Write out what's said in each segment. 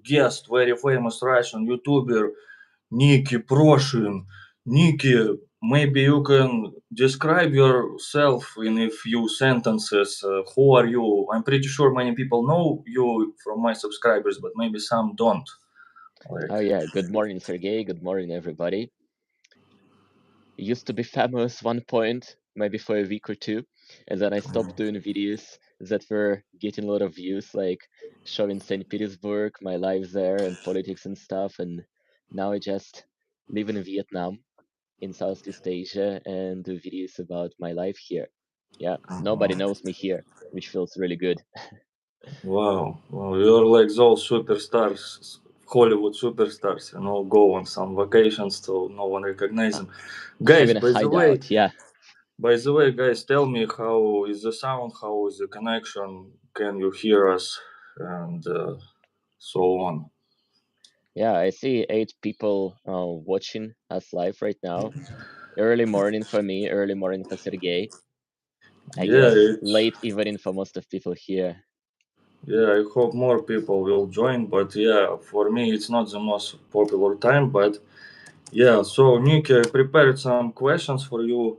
guest, very famous Russian YouTuber, Nikki Proshin. Nikki, maybe you can describe yourself in a few sentences. Who are you? I'm pretty sure many people know you from my subscribers, but maybe some don't. Like, Oh yeah, good morning, Sergey. Good morning, everybody. Used to be famous one point, maybe for a week or two, and then I stopped doing videos that were getting a lot of views, like showing St. Petersburg, my life there, and politics and stuff. And now I just live in Vietnam, in Southeast Asia, and do videos about my life here. Yeah, nobody knows me here, which feels really good. wow, wow, you're like those superstars, Hollywood superstars, go on some vacations so no one recognize Uh, them. Guys, Having a by the way, hideout, yeah. guys, tell me how is the sound, how is the connection, can you hear us, and so on. Yeah, I see 8 people watching us live right now. Early morning for me, early morning for Sergey. I Yeah, guess it's late evening for most of people here. yeah. I hope more people will join, but yeah, for me it's not the most popular time. But yeah, so Nick, I prepared some questions for you.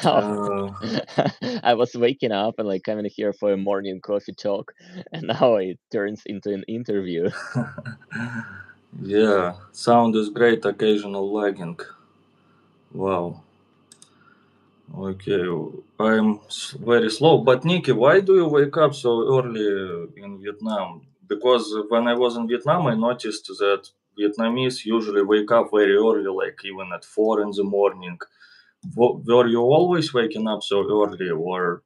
Oh, Uh, I was waking up and like coming here for a morning coffee talk, and now it turns into an interview. yeah, sound is great. Occasional lagging. Wow. Okay, very slow. But Nikki, why do you wake up so early in Vietnam? Because when I was in Vietnam, I noticed that Vietnamese usually wake up very early, like even at 4 in the morning. Were you always waking up so early, or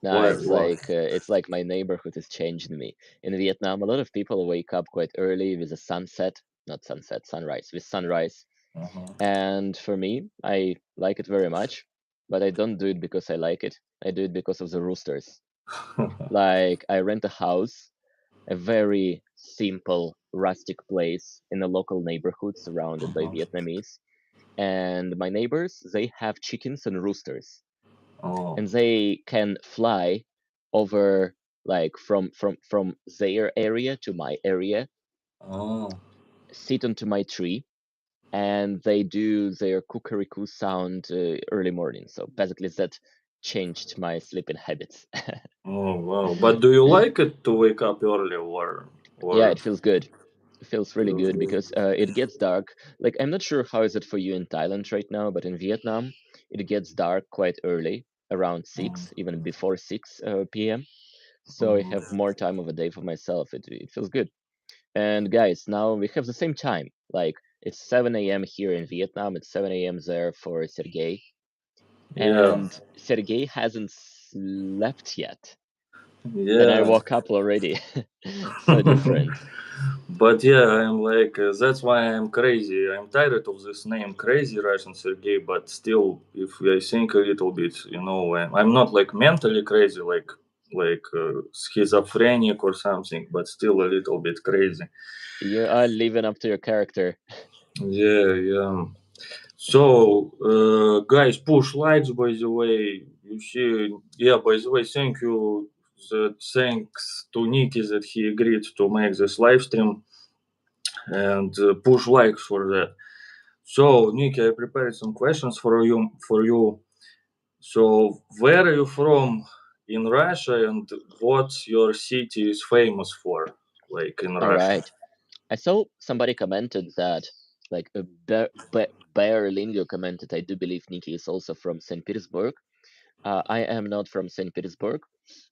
Nah, why? it's like my neighborhood is changing me. In Vietnam, a lot of people wake up quite early with the sunset, not sunset, sunrise, with sunrise. Uh-huh. And for me, I like it very much, but I don't do it because I like it. I do it because of the roosters. Like I rent a house, a very simple rustic place in a local neighborhood surrounded by Uh-huh. Vietnamese. And my neighbors, they have chickens and roosters, Oh, and they can fly over like from their area to my area, oh, sit onto my tree, and they do their cuckoo sound early morning. So basically, that changed my sleeping habits. oh, wow! But do you like it to wake up early, Yeah, or it feels good. It feels really feels good good? because it gets dark. Like I'm not sure how is it for you in Thailand right now, but in Vietnam, it gets dark quite early, around Mm, 6, even before 6 p.m. So I have mhm. more time of a day for myself. It feels good. And guys, now we have the same time. Like it's 7 a.m. here in Vietnam. It's 7 a.m. there for Sergey, Yeah, and Sergey hasn't slept yet, and I yeah. woke up already. So different. But yeah, I'm like that's why I'm crazy. I'm tired of this name, Crazy Russian Sergey. But still, if I think a little bit, I'm not like mentally crazy, like schizophrenic or something, but still a little bit crazy. You are living up to your character. Yeah, yeah. So, guys, push likes, by the way. You see, yeah, by the way, thank you. Thanks to Nikki that he agreed to make this live stream and push likes for that. So, Nikki, I prepared some questions for you. So, where are you from in Russia, and what your city is famous for, like in All Russia? right. I saw somebody commented that, like, Bear Lingo commented, I do believe Nikki is also from St. Petersburg. I am not from St. Petersburg.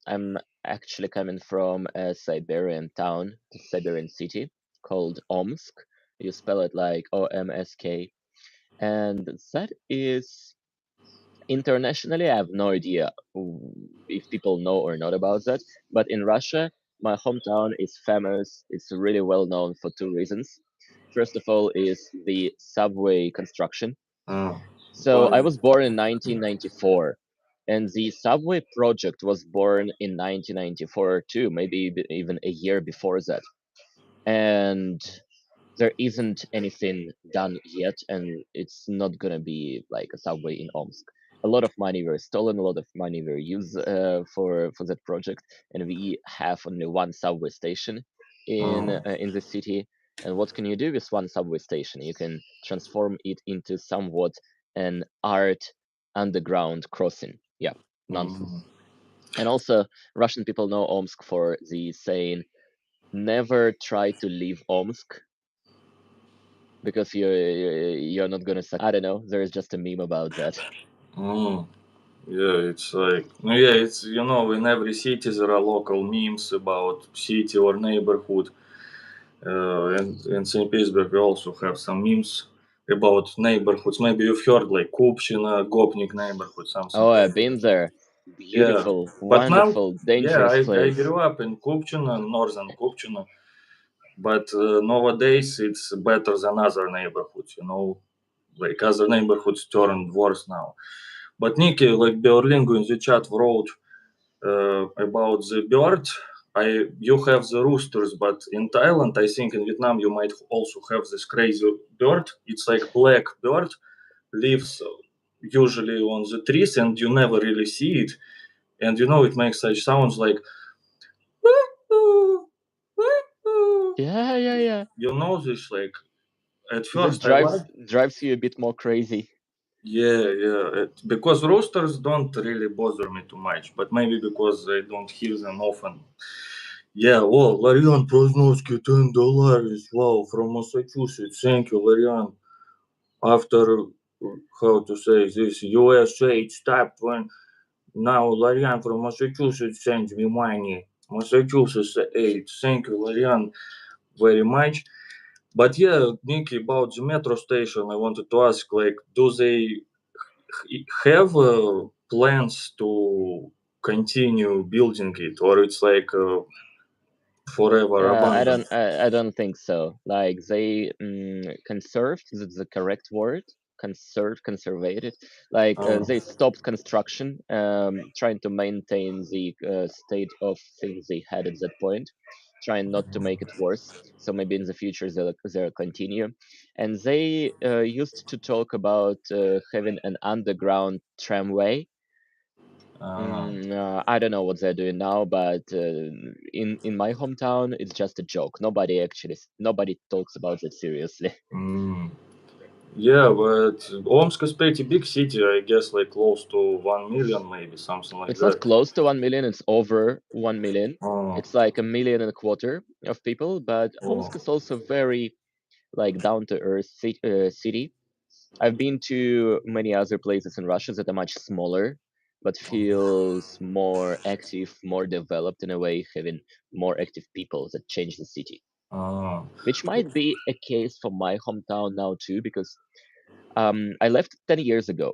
I'm actually coming from a Siberian town, a Siberian city called Omsk. You spell it like OMSK. And that is internationally, I have no idea if people know or not about that. But in Russia, my hometown is famous. It's really well known for 2 reasons. First of all, is the subway construction. Uh, So I why? was born in 1994, and the subway project was born in 1994 too, maybe even a year before that. And there isn't anything done yet, and it's not gonna be like a subway in Omsk. A lot of money were stolen, a lot of money were used for that project, and we have only one subway station. in the city. And what can you do with one subway station? You can transform it into somewhat an art underground crossing. Yeah, nonsense. And also, Russian people know Omsk for the saying, "Never try to leave Omsk because you're not gonna succeed." I don't know. There is just a meme about that. Mm. Yeah, it's like no, yeah, it's in every city there are local memes about city or neighborhood. And in St. Petersburg, we also have some memes about neighborhoods. Maybe you've heard like Kupchina, Gopnik neighborhood, something Oh, like I've that. been there. Yeah, Beautiful, but now, wonderful, yeah, dangerous I place. grew up in Kupchina, northern Kupchina, but nowadays it's better than other neighborhoods. Like other neighborhoods turned worse now. But Nikki, like Beorlingo in the chat wrote about the bird. You have the roosters, but in Thailand, I think in Vietnam you might also have this crazy bird. It's like black bird, lives usually on the trees, and you never really see it. And it makes such sounds like Yeah, yeah, yeah. this like at This first I drives like. drives you a bit more crazy. Yeah, yeah. Because roosters don't really bother me too much, but maybe because I don't hear them often. Yeah, well, Larian Proznovsky, $10. Wow, from Massachusetts. Thank you, Larian. After, how to say this, USA stopped when now Larian from Massachusetts sends me money. Massachusetts 8. Thank you, Larian, very much. But yeah, Nikki, about the metro station, I wanted to ask, like, do they have plans to continue building it, or it's like forever abandoned? I don't think so. Like they conserved, is the correct word? Conservated. Like Oh, they stopped construction, trying to maintain the state of things they had at that point, trying not to make it worse. So maybe in the future they'll continue. And they used to talk about having an underground tramway. uh, I don't know what they're doing now, but in my hometown, it's just a joke. Nobody talks about it seriously. mm. Yeah, but Omsk is pretty big city, I guess, like close to 1 million, maybe something like It's not that. close to 1 million. It's over 1 million. Oh, It's like 1.25 million of people. But oh, Omsk is also very like down to earth city. I've been to many other places in Russia that are much smaller, but feels more active, more developed in a way, having more active people that change the city. ah, Which might be a case for my hometown now too, because I left 10 years ago.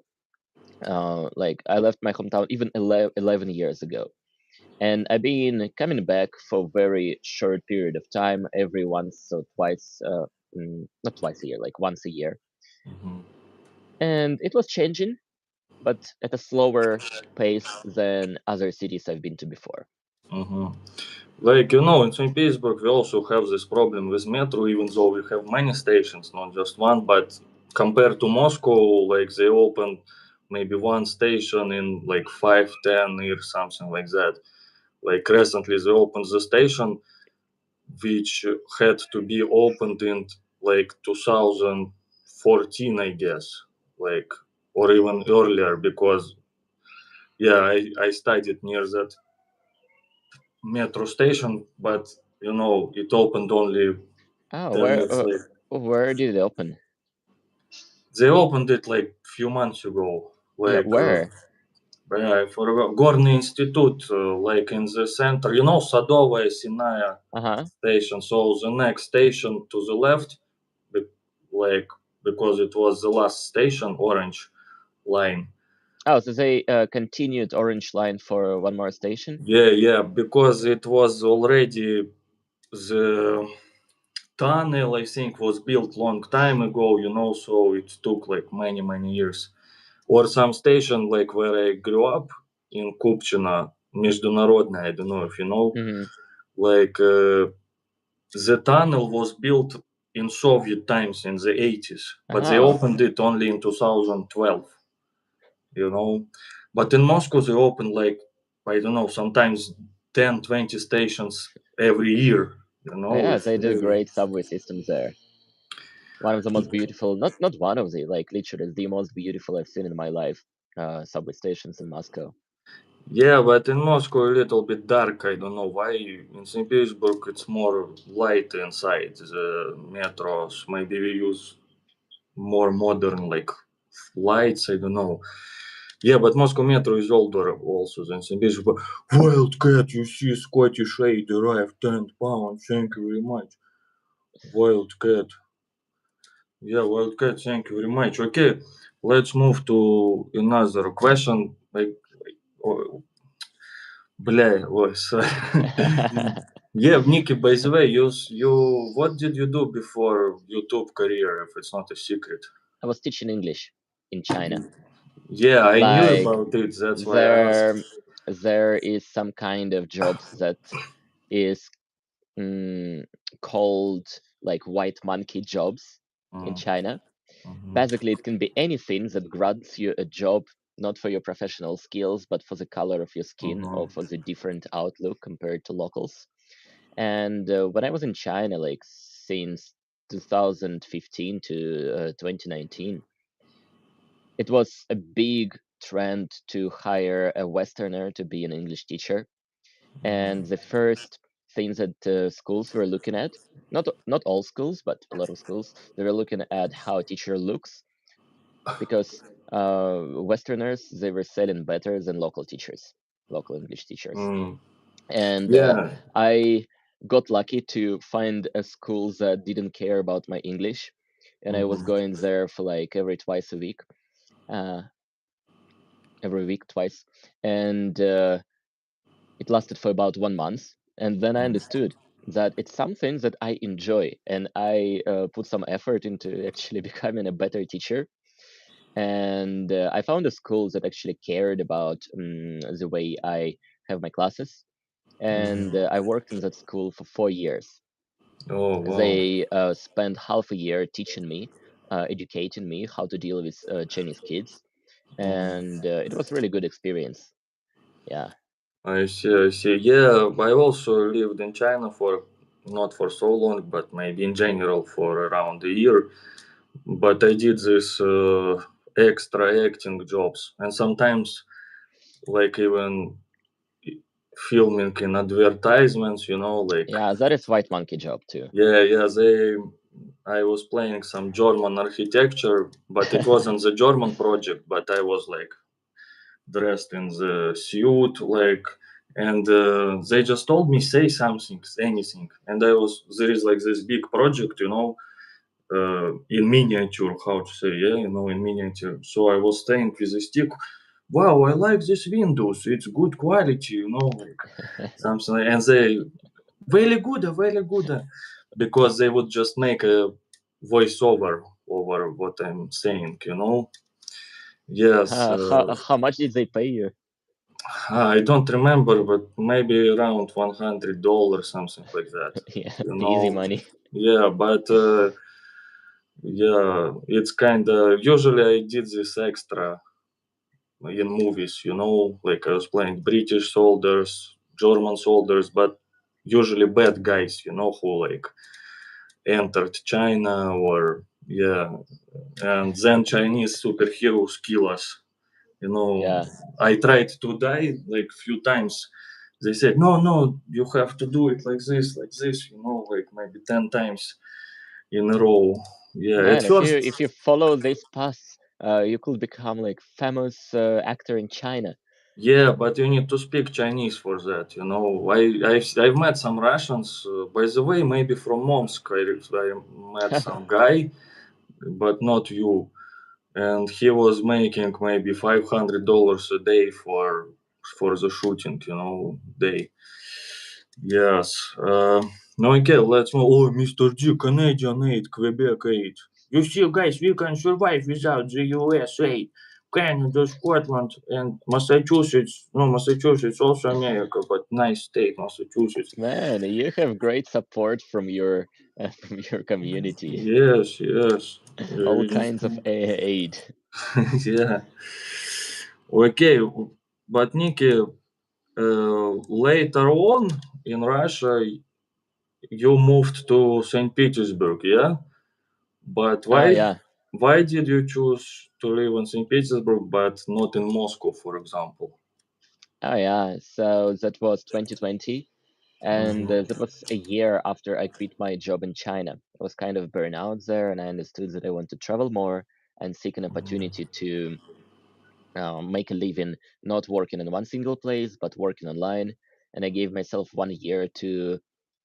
Like I left my hometown even 11 years ago, and I've been coming back for very short period of time, every once or twice, not twice a year, like once a year, mhm, and it was changing, but at a slower pace than other cities I've been to before. mhm. Like, in St. Petersburg, we also have this problem with metro, even though we have many stations, not just one. But compared to Moscow, like they opened maybe one station in like 5, 10 years, something like that. Like recently, they opened the station, which had to be opened in like 2014, I guess, like, or even earlier, because yeah, I studied near that metro station, but it opened only Oh, 10 years later. where did it open? They opened it like few months ago, Yeah, like where? yeah, I forgot. Горный Institute, like in the center, Sadovaya Sinaya Uh-huh. station. So the next station to the left, be- like because it was the last station, Orange Line. Oh, so they continued Orange Line for one more station? Yeah, yeah, because it was already the tunnel, I think, was built long time ago, so it took like many, many years. Or some station like where I grew up in Kupchina, Международная, I don't know if you know, Mm-hmm. like the tunnel was built in Soviet times in the 80s, but they Oh, opened it only in 2012, you know. But in Moscow, they opened like, I don't know, sometimes 10, 20 stations every year. You know, Yeah, it's they do really. great subway systems there. One of the most beautiful, not one of the, like literally the most beautiful I've seen in my life. Subway stations in Moscow. Yeah, but in Moscow a little bit dark. I don't know why. In St. Petersburg it's more light inside the metros. Maybe we use more modern like lights. I don't know. Yeah, but Moscow Metro is older also than St. Petersburg. Wildcat, you see Scottish aid arrived £10. Thank you very much. Wildcat. Yeah, Wildcat, thank you very much. Okay, let's move to another question. Like, oh, бля, ой, sorry. Yeah, Nikki, by the way, what did you do before YouTube career, if it's not a secret? I was teaching English in China. Yeah, I knew Like about it. That's why I there, asked. there is some kind of jobs that is mm, called like white monkey jobs in Mm, China. mhm, Basically, it can be anything that grants you a job not for your professional skills, but for the color of your skin mhm, or for the different outlook compared to locals. And when I was in China, like since 2015 to 2019, it was a big trend to hire a Westerner to be an English teacher. And the first things that schools were looking at, not all schools, but a lot of schools, they were looking at how a teacher looks because Westerners they were selling better than local teachers, local English teachers. mm. And Yeah. I got lucky to find a school that didn't care about my English, and I was Mhm, going there for like uh, every week twice, and it lasted for about 1 month, and then I understood that it's something that I enjoy, and I put some effort into actually becoming a better teacher. And I found a school that actually cared about the way I have my classes, and mhm. I worked in that school for 4 years. Oh, wow. They spent half a year teaching me, educating me how to deal with Chinese kids, Mhm. and it was really good experience. Yeah. I see, I see. Yeah, I also lived in China for not for so long, but maybe in general for around a year. But I did this extra acting jobs, and sometimes like even filming in advertisements. Like Yeah, that is white monkey job too. yeah, yeah. I was playing some German architecture, but it wasn't the German project. But I was like dressed in the suit, like, and they just told me say something, anything, and there is like this big project, in miniature, how to say, yeah, in miniature. So I was staying with the stick. Wow, I like this windows. It's good quality, like something. And they very good, because they would just make a voiceover over what I'm saying. Yes. How much did they pay you? I don't remember, but maybe around $100, something like that. Yeah, You easy know, money. yeah, but yeah, it's kind of usually I did this extra in movies. Like I was playing British soldiers, German soldiers, but usually bad guys. Who like entered China or yeah, and then Chinese superheroes kill us. you know Yeah. I tried to die like few times. They said no, no, you have to do it like this, like maybe 10 times in a row. Yeah, at Man, if you first. if you follow this path, you could become like famous actor in China. Yeah, but you need to speak Chinese for that. I've met some Russians, by the way, maybe from Momsk. I met some guy, but not you, and he was making maybe $500 a day for the shooting, day. Yes. No, okay, let's move. Oh, Mr. G, Canadian aid, Quebec aid. You see, guys, we can survive without the US aid. Canada, Scotland, and Massachusetts. No, Massachusetts also America, but nice state, Massachusetts. Man, you have great support from your from your community. Yes, yes. All kinds of aid. Yeah. Okay, but Nikki, later on in Russia, you moved to St. Petersburg, yeah? But Ah, why yeah. why did you choose to live in St. Petersburg but not in Moscow, for example? Oh, yeah. So that was 2020. And Mm-hmm. that was a year after I quit my job in China. I was kind of burnout there, and I understood that I want to travel more and seek an opportunity to make a living, not working in one single place, but working online. And I gave myself 1 year to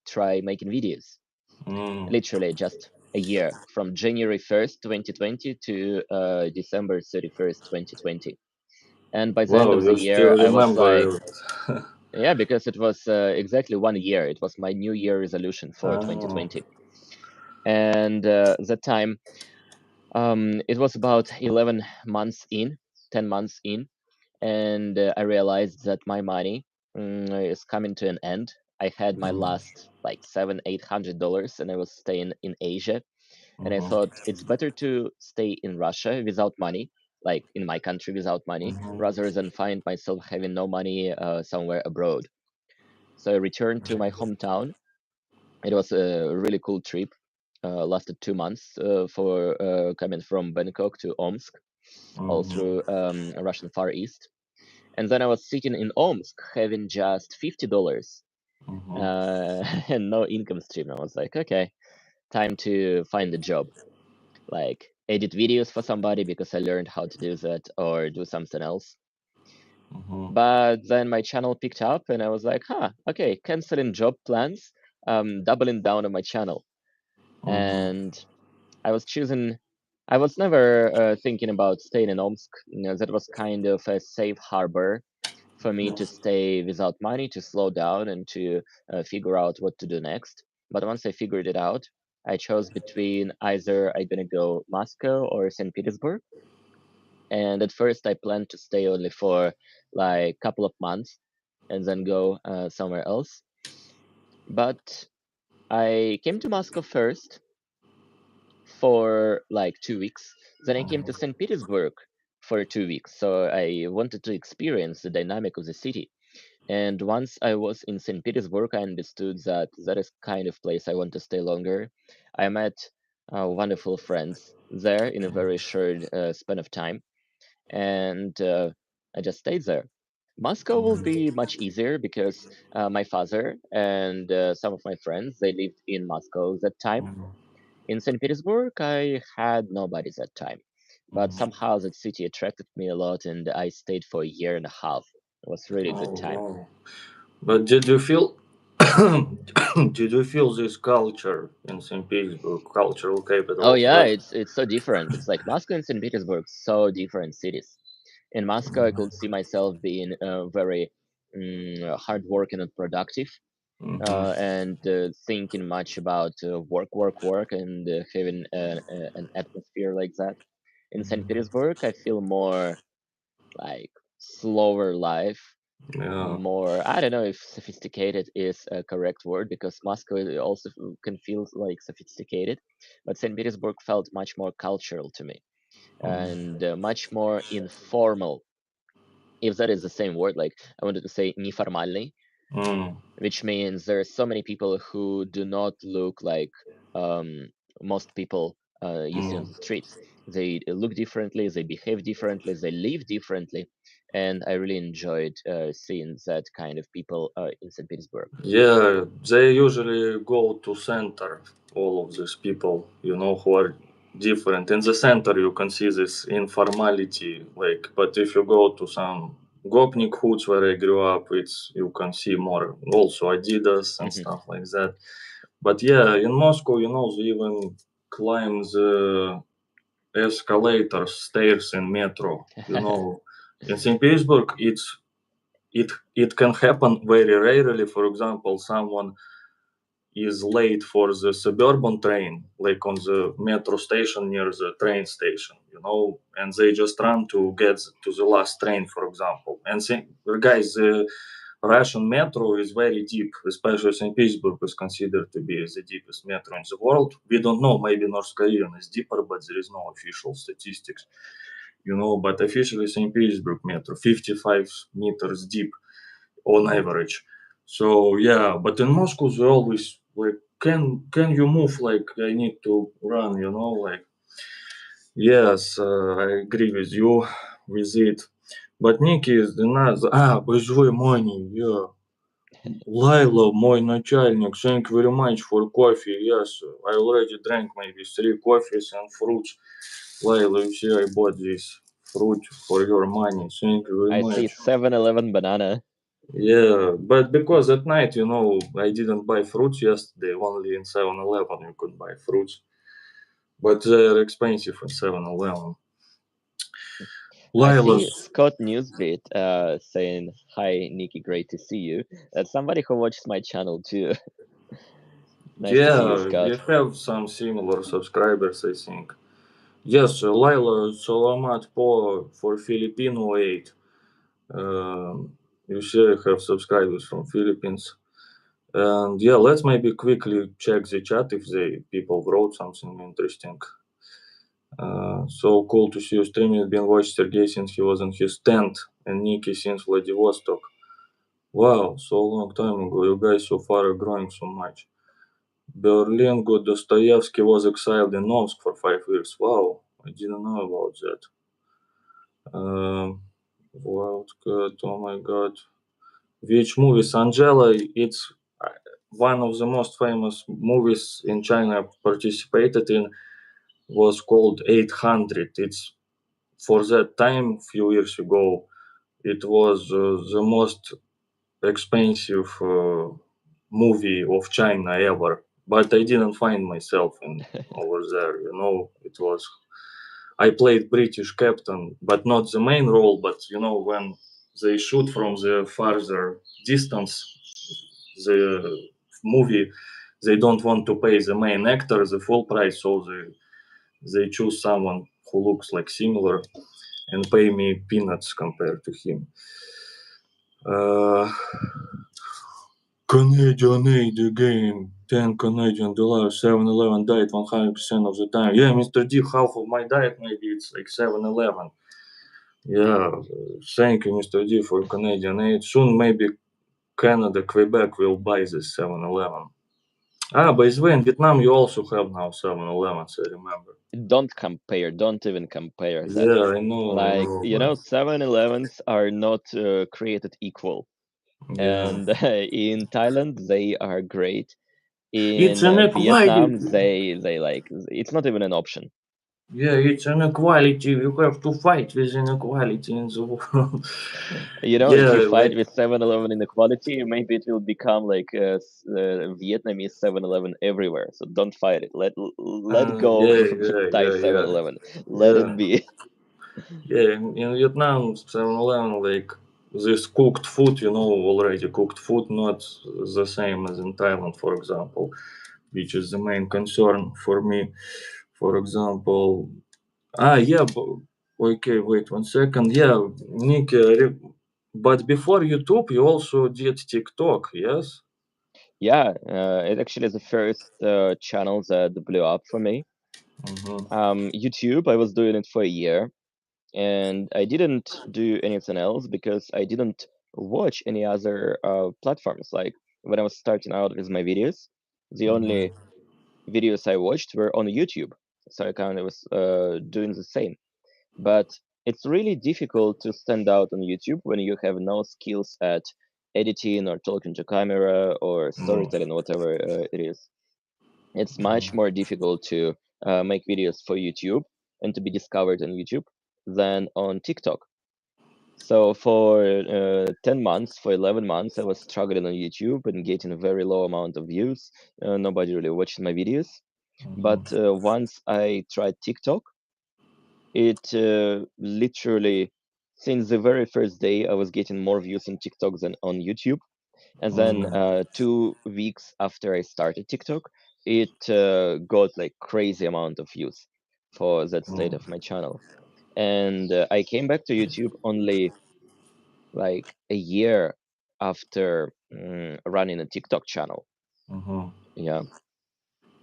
try making videos. Mm. Literally just a year from January 1st, 2020 to December 31st, 2020. And by the end Wow, of the you year, still I was like, remember it. yeah, because it was exactly 1 year. It was my New Year resolution for Ah. 2020. And that time, it was about 11 months in, 10 months in, and I realized that my money is coming to an end. I had my last like $700-800, and I was staying in Asia. And I Mhm, thought it's better to stay in Russia without money, like in my country without money, mhm, rather than find myself having no money somewhere abroad. So I returned to my hometown. It was a really cool trip. Lasted 2 months for coming from Bangkok to Omsk, all mhm, through Russian Far East. And then I was sitting in Omsk having just $50 mhm, and no income stream. I was like, okay, time to find a job, like edit videos for somebody because I learned how to do that, or do something else. mhm, But then my channel picked up, and I was like, huh, okay, canceling job plans, doubling down on my channel. mhm, And I was choosing. I was never thinking about staying in Omsk. That was kind of a safe harbor for me to stay without money, to slow down, and to figure out what to do next. But once I figured it out, I chose between either I'm gonna go Moscow or St. Petersburg. And at first, I planned to stay only for like a couple of months and then go somewhere else. But I came to Moscow first for like 2 weeks. Then I came to St. Petersburg for 2 weeks. So I wanted to experience the dynamic of the city. And once I was in St. Petersburg, I understood that that is kind of place I want to stay longer. I met wonderful friends there in a very short span of time, and I just stayed there. Moscow will be much easier because my father and some of my friends, they lived in Moscow that time. mhm, In St. Petersburg, I had nobody that time, but mhm. somehow that city attracted me a lot, and I stayed for a year and a half. It was really a good Oh time. wow! But did you feel did you feel this culture in St. Petersburg, cultural Oh capital of yeah, Russia? it's so different. It's like Moscow and St. Petersburg, so different cities. In Moscow, I could see myself being very hardworking and productive, Mm-hmm. and thinking much about work, and having an atmosphere like that. In St. Petersburg, I feel more like slower life, Yeah. more, I don't know if sophisticated is a correct word, because Moscow also can feel like sophisticated, but St. Petersburg felt much more cultural to me, and much more informal, if that is the same word. Like, I wanted to say неформальный, Mm, which means there are so many people who do not look like um, most people you see on mm. the streets. They look differently, they behave differently, they live differently, and I really enjoyed seeing that kind of people in St. Petersburg. Yeah, they usually go to center. All of these people, who are different. In the center, you can see this informality. Like, but if you go to some Gopnik hoods where I grew up, it's you can see more also Adidas and Hmm. stuff like that. But yeah, in Moscow, they even climb the escalators, stairs in metro. In St. Petersburg, it can happen very rarely. For example, someone is late for the suburban train, like on the metro station near the train station, and they just run to get to the last train, for example. And guys, the Russian metro is very deep, especially St. Petersburg is considered to be the deepest metro in the world. We don't know, maybe North Korean is deeper, but there is no official statistics, but officially St. Petersburg metro, 55 meters deep on average. So yeah, but in Moscow they always like can you move? Like I need to run. Like yes, I agree with you with it. But Nikki is the another. Božoj money, yeah. Laila, мой начальник, thank you very much for coffee. Yes, I already drank maybe 3 coffees and fruits. Laila, you see, I bought this fruit for your money. Thank you very I see much. 7-Eleven banana. Yeah, but because at night, I didn't buy fruits yesterday. Only in 7-Eleven you could buy fruits. But they're expensive in 7-Eleven. I see Laila's, Scott Newsbeat saying, "Hi, Nikki, great to see you." That's somebody who watches my channel too. Nice to see you, yeah, we Scott. have some similar subscribers, I think. Yes, Laila, salamat po for Filipino aid. You see, I have subscribers from Philippines. And yeah, let's maybe quickly check the chat if the people wrote something interesting. So cool to see you streaming. Been watched Sergey since he was in his tent, and Nikki since Vladivostok. Wow, so long time ago. You guys so far are growing so much. Berlingo Dostoevsky was exiled in Omsk for 5 years. Wow, I didn't know about that. Wildcat, oh my god. Which movies? Angela, it's one of the most famous movies in China I participated in was called 800. It's for that time, few years ago, it was the most expensive movie of China ever. But I didn't find myself in over there. It was I played British captain, but not the main role. But when they shoot from the farther distance, the movie, they don't want to pay the main actor the full price, so they choose someone who looks like similar and pay me peanuts compared to him. Uh, Canadian aid game, 10 Canadian dollars, 7-Eleven diet 100% of the time. Yeah, Mr. D, half of my diet maybe it's like 7-Eleven. Yeah, thank you, Mr. D, for Canadian aid. Soon maybe Canada, Quebec will buy this 7-Eleven. By the way, in Vietnam you also have now 7-Elevens, I remember. Don't compare. Don't even compare them. Yeah, I Like, know, but 7-Elevens are not created equal. yeah. And in Thailand, they are great. It's In an Vietnam, equality. they like it's not even an option. Yeah, it's an equality. You have to fight with inequality in the world. If you Yeah, fight with 7-Eleven inequality, maybe it will become like Vietnamese 7-Eleven everywhere. So don't fight it. Let go yeah, of yeah, Thai yeah, yeah, 7-Eleven. Let yeah. it be. Yeah, in Vietnam, 7-Eleven, like this cooked food, already cooked food, not the same as in Thailand, for example, which is the main concern for me. For example, yeah, okay, wait 1 second. Yeah, Nick, but before YouTube, you also did TikTok, yes? Yeah, it actually is the first channel that blew up for me. Mm-hmm. YouTube, I was doing it for a year, and I didn't do anything else because I didn't watch any other platforms. Like when I was starting out with my videos, the only Mm-hmm. videos I watched were on YouTube. So I kind of was doing the same. But it's really difficult to stand out on YouTube when you have no skills at editing or talking to camera or storytelling, whatever it is. It's much more difficult to make videos for YouTube and to be discovered on YouTube than on TikTok. So for 10 months, for 11 months, I was struggling on YouTube and getting a very low amount of views. Nobody really watched my videos. But Mm-hmm. once I tried TikTok, it literally, since the very first day, I was getting more views on TikTok than on YouTube. And then Mm-hmm. 2 weeks after I started TikTok, it got like crazy amount of views for that state of my channel. And I came back to YouTube only like a year after running a TikTok channel. Mm-hmm. Yeah,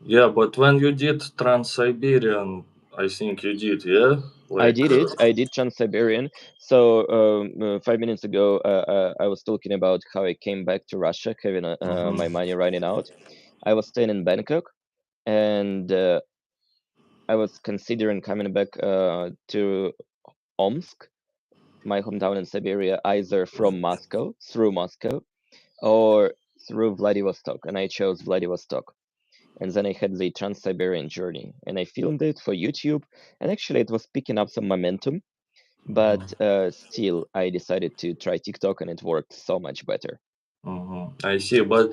Yeah, but when you did Trans-Siberian, I think you did, yeah? I Like, did it. I did Trans-Siberian. So 5 minutes ago, I was talking about how I came back to Russia, having my mm-hmm. money running out. I was staying in Bangkok, and I was considering coming back to Omsk, my hometown in Siberia, either from Moscow, through Moscow, or through Vladivostok, and I chose Vladivostok. And then I had the Trans-Siberian journey, and I filmed it for YouTube, and actually it was picking up some momentum, but still I decided to try TikTok, and it worked so much better. I see. But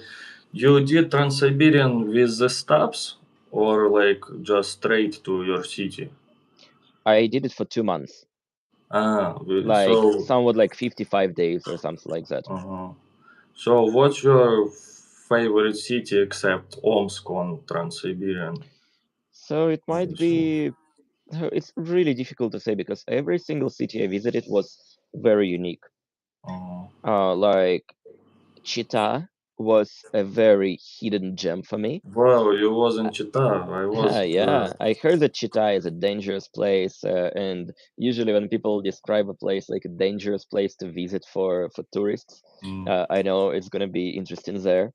you did Trans-Siberian with the stops or like just straight to your city? I did it for 2 months, So like somewhat like 55 days or something like that. uh so what's your favorite city except Omsk on Trans-Siberian? So it I might see. be, it's really difficult to say because every single city I visited was very unique. Uh, Like Chita was a very hidden gem for me. wow, you was in Chita. I was. Yeah, I heard that Chita is a dangerous place, and usually when people describe a place like a dangerous place to visit for tourists, Mm. I know it's gonna be interesting there.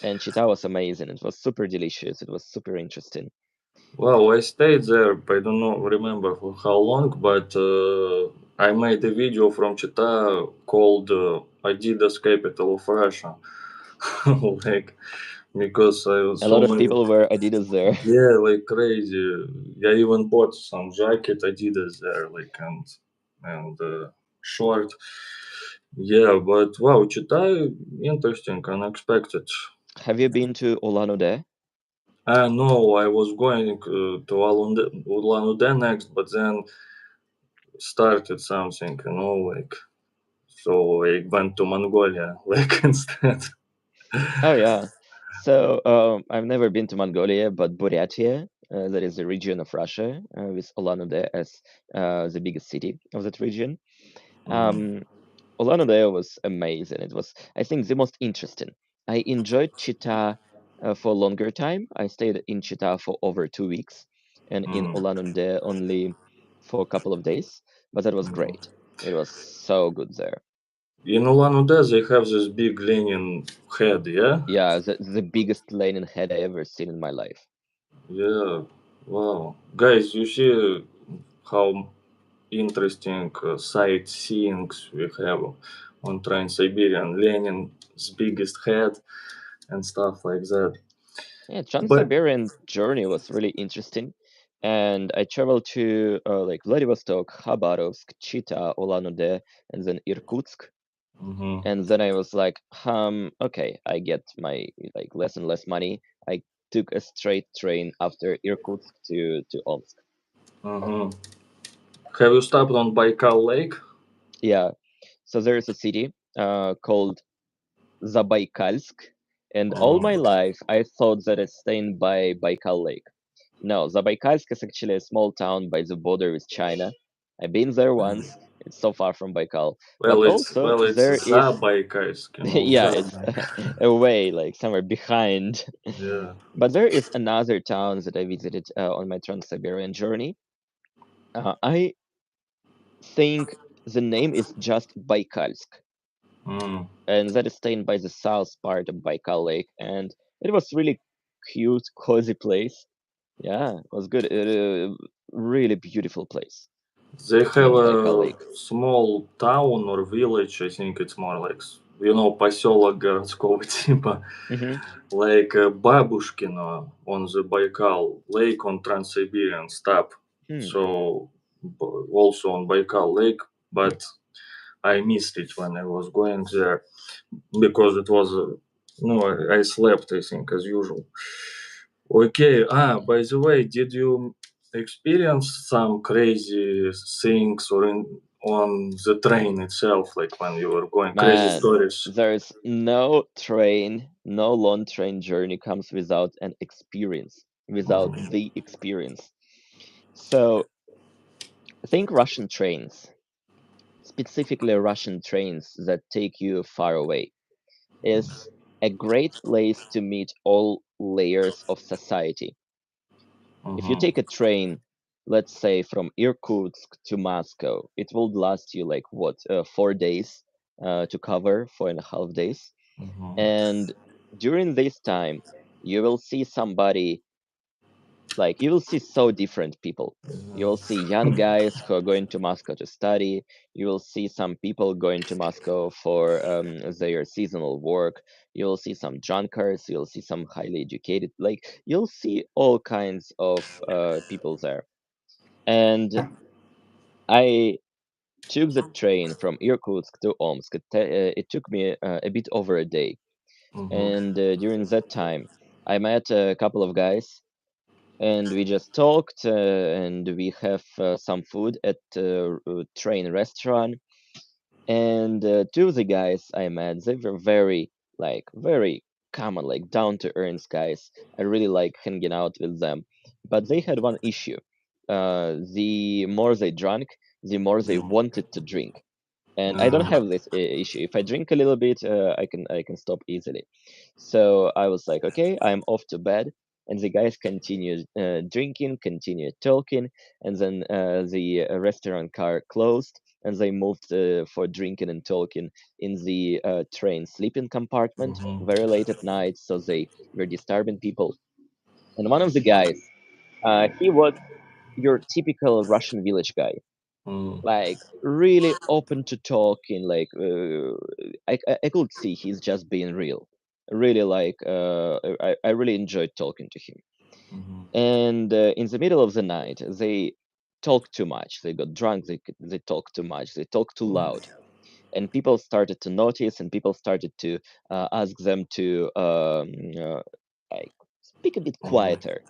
And Chita was amazing. It was super delicious. It was super interesting. Well, I stayed there. I don't know, remember for how long, but I made a video from Chita called Adidas Capital of Russia. Like, because I was A so lot of many, people wear Adidas there. yeah, like crazy. I even bought some jacket Adidas there, like, and short. Yeah, but wow, Chita, interesting, unexpected. Have you been to Ulan-Ude? No, I was going to Ulan-Ude next, but then started something, like, so I went to Mongolia, like, instead. Oh yeah. So I've never been to Mongolia, but Buryatia, that is a region of Russia, with Ulan-Ude as the biggest city of that region. Mhm, Um, Ulan-Ude was amazing. It was, I think, the most interesting. I enjoyed Chita for a longer time. I stayed in Chita for over 2 weeks, and in mm, Ulan-Ude only for a couple of days. But that was mhm. great. It was so good there. In Ulan-Ude, they have this big Lenin head, yeah? Yeah, the biggest Lenin head I ever seen in my life. Yeah, wow. Guys, you see how interesting sightseeings we have on Trans-Siberian, Lenin's biggest head and stuff like that. Yeah, But Trans-Siberian journey was really interesting, and I traveled to like Vladivostok, Khabarovsk, Chita, Ulan-Ude, and then Irkutsk. mhm, And then I was like, okay, I get my like less and less money. I took a straight train after Irkutsk to Omsk. mhm. Have you stopped on Baikal Lake? Yeah, so there is a city called Zabaikalsk, and all my Uh, life I thought that it's staying by Baikal Lake. No, Zabaikalsk is actually a small town by the border with China. I've been there once. It's so far from Baikal, but also it's there is, Zabaikaisk, yeah, it's Zabaik. away, like somewhere behind. Yeah. But there is another town that I visited on my Trans-Siberian journey. I think the name is just Baikalsk, Mm. and that is staying by the south part of Baikal Lake, and it was really cute, cozy place. Yeah, it was good. Really beautiful place They have in Baikal a Lake. small town or village. I think it's more like, поселок городского типа, Hmm. like Babushkino on the Baikal Lake on Trans-Siberian steppe. Hmm. So also on Baikal Lake, but I missed it when I was going there because it was no, I slept, I think, as usual. Okay. By the way, did you experience some crazy things or on the train itself, like when you were going? Crazy Man, stories. there's no train, no long train journey comes without an experience, without Mhm. the experience. So think Russian trains, specifically Russian trains that take you far away, is a great place to meet all layers of society. If you Mhm. take a train, let's say from Irkutsk to Moscow, it will last you like what, 4 days to cover, 4.5 days. Mhm. And during this time, you will see somebody, like you will see so different people. You will see young guys who are going to Moscow to study. You will see some people going to Moscow for their seasonal work. You will see some drunkards. You'll see some highly educated. Like you'll see all kinds of people there. And I took the train from Irkutsk to Omsk. It took me a bit over a day. Mhm. And during that time, I met a couple of guys, and we just talked, and we have some food at train restaurant. And two of the guys I met, they were very common, like down to earth guys. I really like hanging out with them, but they had one issue. The more they drank, the more they Mhm. wanted to drink. And I don't Mhm. have this issue. If I drink a little bit, I can stop easily. So I was like, okay, I'm off to bed. And the guys continued drinking, continued talking, and then the restaurant car closed, and they moved for drinking and talking in the train sleeping compartment Mhm. very late at night. So they were disturbing people. And one of the guys, he was your typical Russian village guy, Mhm. like really open to talking. Like I could see he's just being real. Really, like I really enjoyed talking to him. Mhm. And in the middle of the night, they talked too much. They got drunk. They talked too much. They talked too loud, and people started to notice, and people started to ask them to like speak a bit Mhm. quieter.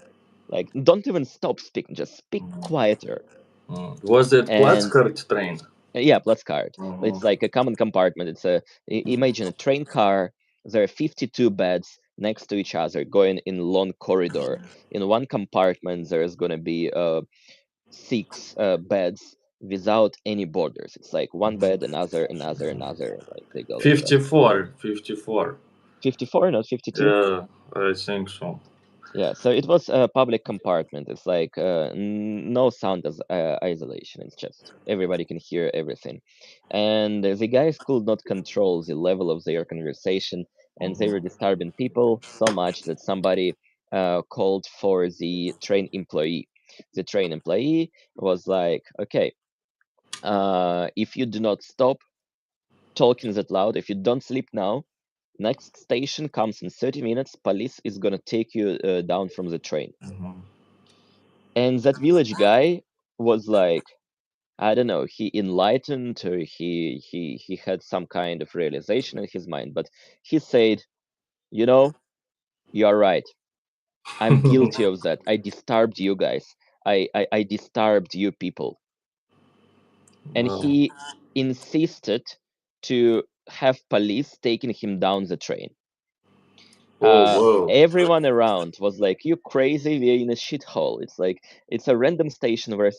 Like, don't even stop speaking, just speak quieter. Mhm. Was it And Platzkart train? yeah, Platzkart. It's Mhm. like a common compartment. Imagine a train car. There are 52 beds next to each other, going in long corridor. In one compartment, there is going to be six beds without any borders. It's like one bed, another, another, another. Like they go like that. 54. 54. 54, not 52. Yeah, I think so. Yeah, so it was a public compartment. It's like no sound as isolation. It's just everybody can hear everything. And the guys could not control the level of their conversation, and they were Mhm. disturbing people so much that somebody called for the train employee. The train employee was like, okay, if you do not stop talking that loud, if you don't sleep now, next station comes in 30 minutes, police is gonna take you down from the train. Mhm. And that village guy was like, I don't know, he enlightened or he had some kind of realization in his mind, but he said, you know, you are right. I'm guilty of that. I disturbed you guys. I disturbed you people. And Wow. he insisted to have police taking him down the train. Oh, wow. Everyone around was like, "You crazy? We're in a shithole." It's like it's a random station where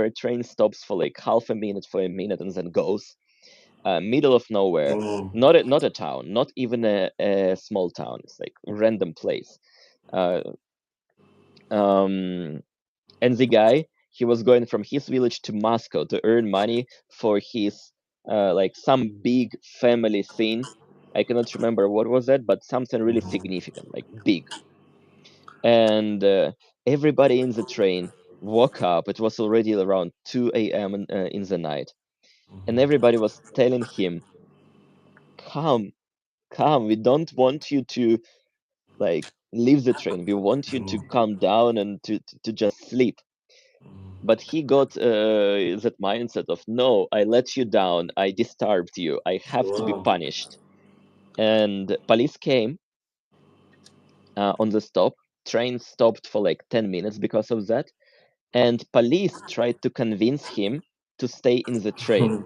a train stops for like half a minute, for a minute, and then goes. Middle of nowhere, Mhm. not a town, not even a small town. It's like a random place. Uh, um, and the guy, he was going from his village to Moscow to earn money for his like some big family thing. I cannot remember what was that, but something really Mhm. significant, like big. And everybody in the train woke up. It was already around 2 a.m. In the night, and Mhm. everybody was telling him, "Come, come, we don't want you to like leave the train. We want you to Mhm. calm down and to just sleep." But he got that mindset of, no, I let you down, I disturbed you, I have to be Wow. punished. And police came on the stop. Train stopped for like 10 minutes because of that. And police tried to convince him to stay in the train.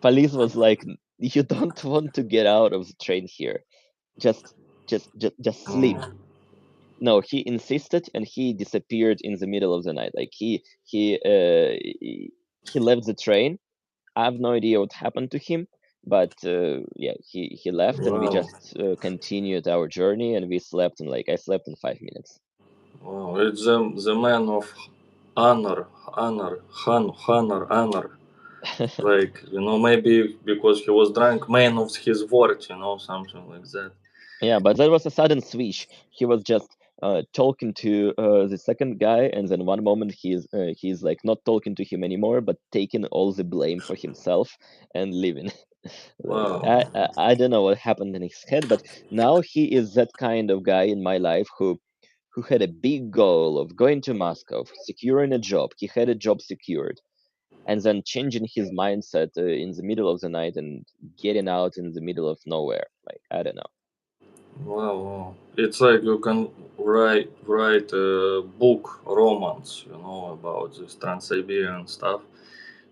Police was like, you don't want to get out of the train here. Just just sleep. Mhm. No, he insisted, and he disappeared in the middle of the night. Like he left the train. I have no idea what happened to him, but yeah, he left, and we Wow. just continued our journey, and we slept in like I slept in 5 minutes. Wow. It's the man of honor. Like, maybe because he was drunk, man of his word, something like that. Yeah, but that was a sudden switch. He was just talking to the second guy, and then one moment he's like not talking to him anymore, but taking all the blame for himself and leaving. Like Wow. I don't know what happened in his head, but now he is that kind of guy in my life who had a big goal of going to Moscow, securing a job. He had a job secured, and then changing his mindset in the middle of the night and getting out in the middle of nowhere. Like I don't know. Wow, wow. It's like you can write a book romance, about this Trans-Siberian stuff.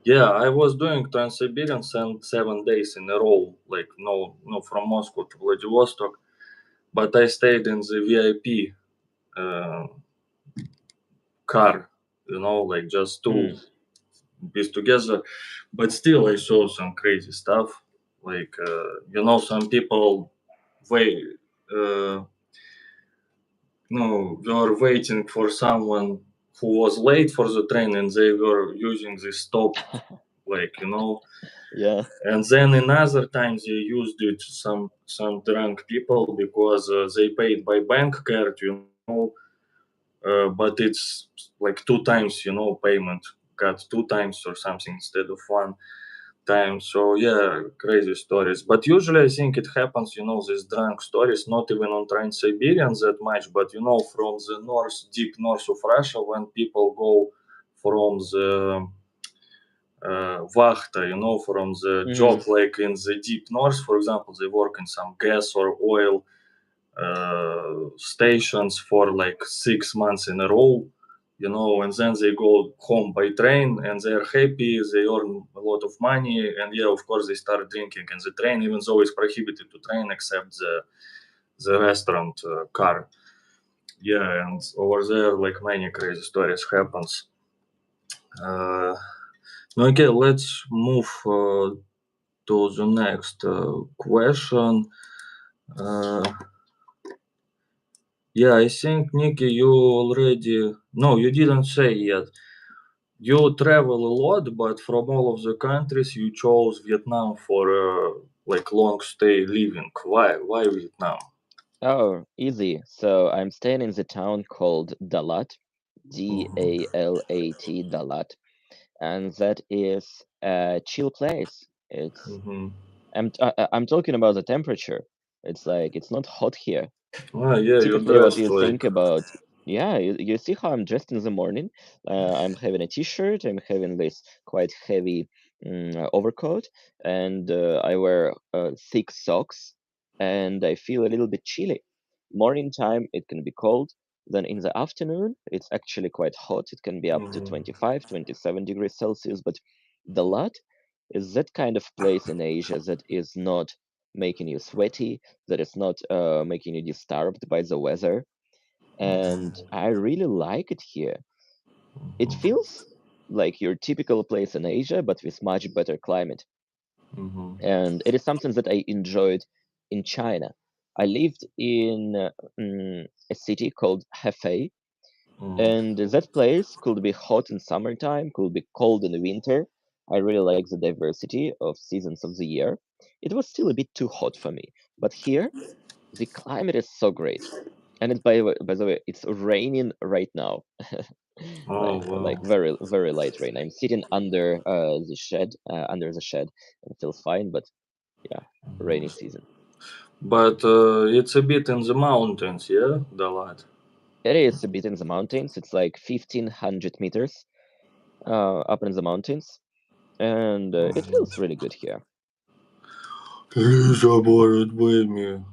Yeah, I was doing Trans-Siberian 7 days in a row, like no from Moscow to Vladivostok, but I stayed in the VIP uh, car, like just two Mm. pieced together. But still, I saw some crazy stuff. Like some people wait. Uh, No, we were waiting for someone who was late for the train and they were using the stop, like. Yeah. And then in other times they used it some drunk people because they paid by bank card. But it's like two times, payment got two times or something instead of one time. So yeah, crazy stories. But usually I think it happens, these drunk stories, not even on Trans-Siberian that much, but from the north, deep north of Russia, when people go from the Vachta, from the Hmm. job like in the deep north, for example, they work in some gas or oil stations for like 6 months in a row, and then they go home by train and they're happy, they earn a lot of money, and yeah, of course, they start drinking in the train, even though it's prohibited to train except the restaurant car. Yeah, and over there, like many crazy stories happens. Uh, okay, let's move to the next question. Uh, Yeah, I think, Nikki, you already. No, you didn't say yet. You travel a lot, but from all of the countries, you chose Vietnam for like long stay living. Why? Why Vietnam? Oh, easy. So I'm staying in the town called Dalat, Mm-hmm. Dalat, Dalat, and that is a chill place. It's Mm-hmm. I'm talking about the temperature. It's like it's not hot here. Ah, yeah, you Typically what dressed you like. think about, yeah, you see how I'm dressed in the morning. I'm having a t-shirt, I'm having this quite heavy overcoat, and I wear thick socks, and I feel a little bit chilly. Morning time it can be cold, then in the afternoon it's actually quite hot. It can be up to Mm-hmm. 25, 27 degrees Celsius. But the lot is that kind of place in Asia that is not making you sweaty, that is not making you disturbed by the weather. And I really like it here. It feels like your typical place in Asia, but with much better climate. Mm-hmm. And it is something that I enjoyed in China. I lived in a city called Hefei, Mm-hmm. and that place could be hot in summertime, could be cold in the winter. I really like the diversity of seasons of the year. It was still a bit too hot for me, but here the climate is so great. And it's by the way, it's raining right now. Oh Like wow. very light rain. I'm sitting under the shed, and it feels fine. But yeah, rainy season. But it's a bit in the mountains, yeah, Dalat. It is a bit in the mountains. It's like 1,500 meters up in the mountains, and it feels really good here. Lisa Borat baby.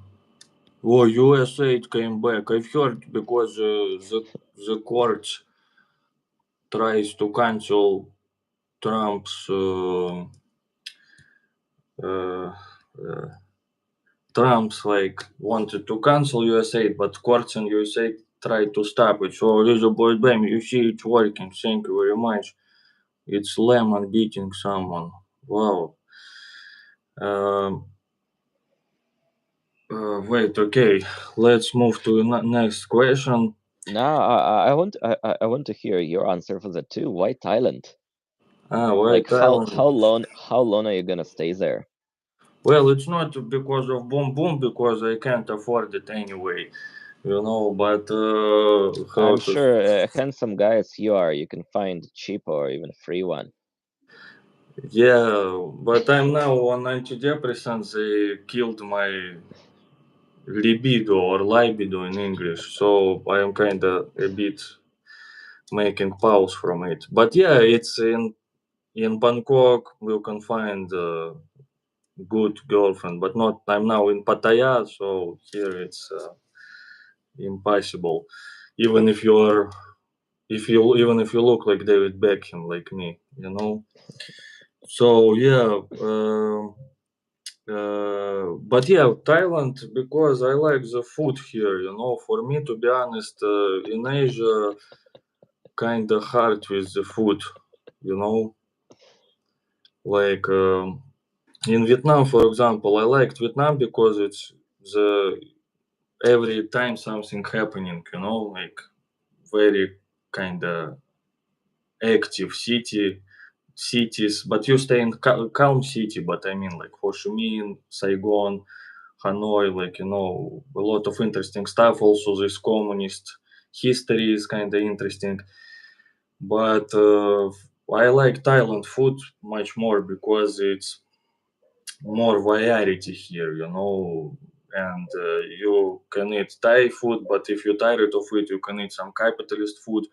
Oh, USA it came back. I've heard because the court tries to cancel Trump's uh, uh, Trump's like wanted to cancel USA, but courts in USA tried to stop it. So Elizabeth Bam, you see it working. Thank you very much. It's Lemon beating someone. Wow. Um, wait, okay. Let's move to the next question. Now I want to hear your answer for that too. Why Thailand? White Like Island. how long are you gonna stay there? Well, it's not because of boom boom, because I can't afford it anyway, But how I'm to? sure handsome guy as you are, you can find a cheap or even free one. Yeah, but I'm now on antidepressants. They killed my libido or libido in English, so I am kind of a bit making pause from it. But yeah, it's in Bangkok. You can find good girlfriend, but not. I'm now in Pattaya, so here it's impossible. Even if you're even if you look like David Beckham, like me. So yeah, but yeah, Thailand because I like the food here. For me, to be honest, in Asia, kind of hard with the food. You know, like in Vietnam, for example, I liked Vietnam because it's the every time something happening. Like very kind of active cities, but you stay in calm city. But I mean, like Ho Chi Minh, Saigon, Hanoi, like a lot of interesting stuff. Also, this communist history is kind of interesting. But I like Thailand food much more because it's more variety here. And you can eat Thai food, but if you're tired of it, you can eat some capitalist food.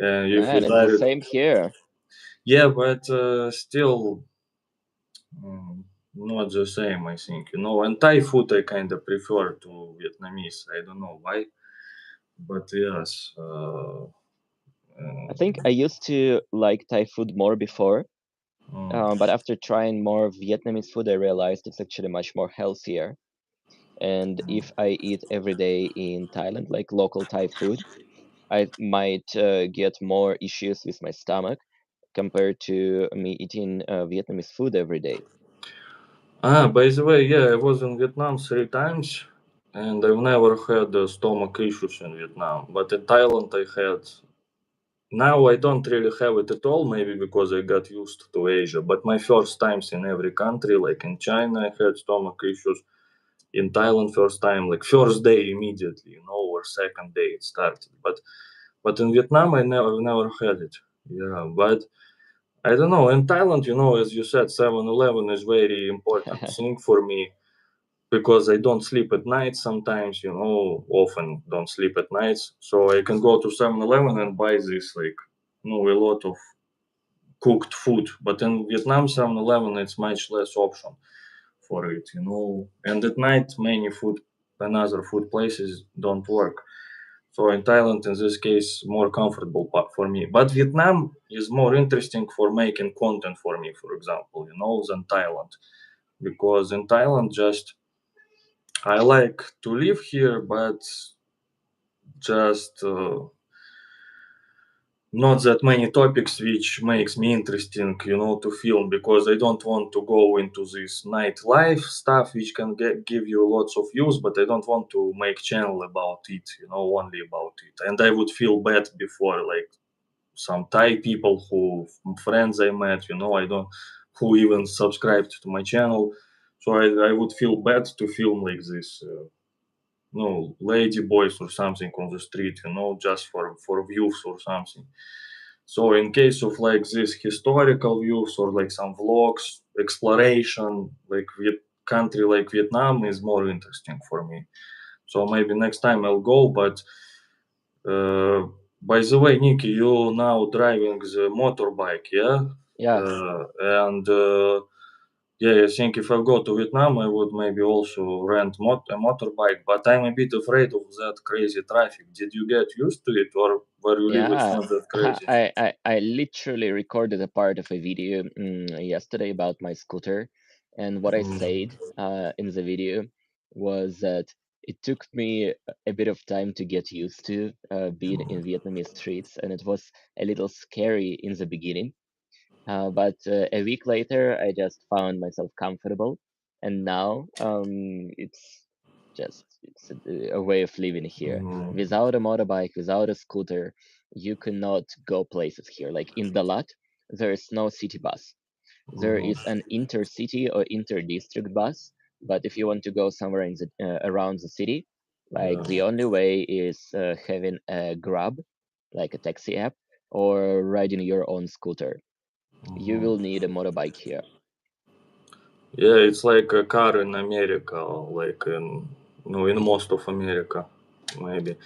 And if you're Man, it's the tired, same here. yeah, but still not the same, I think. And Thai food I kind of prefer to Vietnamese. I don't know why, but yes. I Uh, think I used to like Thai food more before, mm, but after trying more Vietnamese food, I realized it's actually much more healthier. And if I eat every day in Thailand, like local Thai food, I might get more issues with my stomach compared to me eating Vietnamese food every day. by the way, yeah, I was in Vietnam 3 times, and I've never had stomach issues in Vietnam. But in Thailand, I had. Now I don't really have it at all, maybe because I got used to Asia. But my first times in every country, like in China, I had stomach issues. In Thailand, first time, like first day immediately, or second day it started. But in Vietnam, I never had it. Yeah, but I don't know. In Thailand, as you said, 7-Eleven is very important thing for me because I don't sleep at night sometimes, often don't sleep at nights. So I can go to 7-Eleven and buy this, like, a lot of cooked food. But in Vietnam, 7-Eleven, it's much less option for it. And at night, many food and other food places don't work. So in Thailand, in this case, more comfortable for me. But Vietnam is more interesting for making content for me, for example, than Thailand. Because in Thailand, just I like to live here, but just not that many topics which makes me interesting, to film because I don't want to go into this nightlife stuff which can give you lots of views, but I don't want to make channel about it, only about it. And I would feel bad before like some Thai people who friends I met, I don't who even subscribed to my channel. So I would feel bad to film like this. No, lady boys or something on the street, just for views or something. So in case of like this historical views or like some vlogs, exploration, like country like Vietnam is more interesting for me. So maybe next time I'll go. But by the way, Nikki, you now driving the motorbike, yeah? Yeah, And yeah, I think if I go to Vietnam, I would maybe also rent a motorbike. But I'm a bit afraid of that crazy traffic. Did you get used to it, or where you live, it's yeah. not that crazy? I literally recorded a part of a video yesterday about my scooter, and what I Mm. said in the video was that it took me a bit of time to get used to being in Vietnamese streets, and it was a little scary in the beginning. But a week later, I just found myself comfortable, and now it's a way of living here. Mm. Without a motorbike, without a scooter, you cannot go places here. Like in Dalat, there is no city bus. There is an intercity or interdistrict bus, but if you want to go somewhere in the around the city, like Yeah. the only way is having a Grab, like a taxi app, or riding your own scooter. You Mhm. will need a motorbike here. Yeah, it's like a car in America, like in no, in most of America, maybe.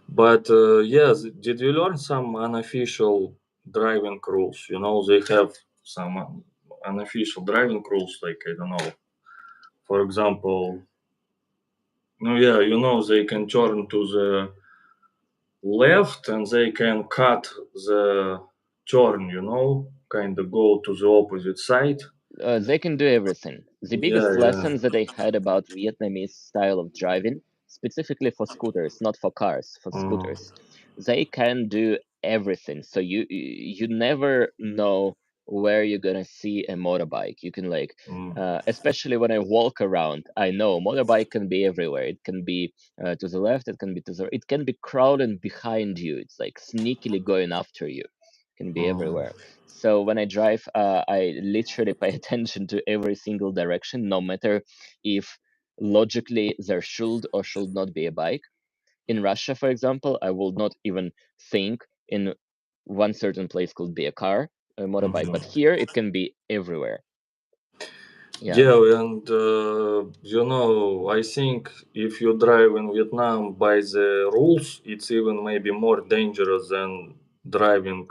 But yes, did you learn some unofficial driving rules? You know, they have some unofficial driving rules, like I don't know. For example, no, yeah, you know, they can turn to the left and they can cut the turn. You know, kind of go to the opposite side. They can do everything. The Yeah, biggest yeah. lessons that I had about Vietnamese style of driving, specifically for scooters, not for cars, for Mm, scooters, they can do everything. So you never know where you're gonna see a motorbike. You can like, mm, especially when I walk around, I know motorbike can be everywhere. It can be to the left, it can be to the, it can be crowded behind you. It's like sneakily going after you. Can be mm, everywhere. So when I drive, I literally pay attention to every single direction, no matter if logically there should or should not be a bike. In Russia, for example, I will not even think in one certain place could be a car, a motorbike, but mhm. here it can be everywhere. Yeah. Yeah, and you know, I think if you drive in Vietnam by the rules, it's even maybe more dangerous than driving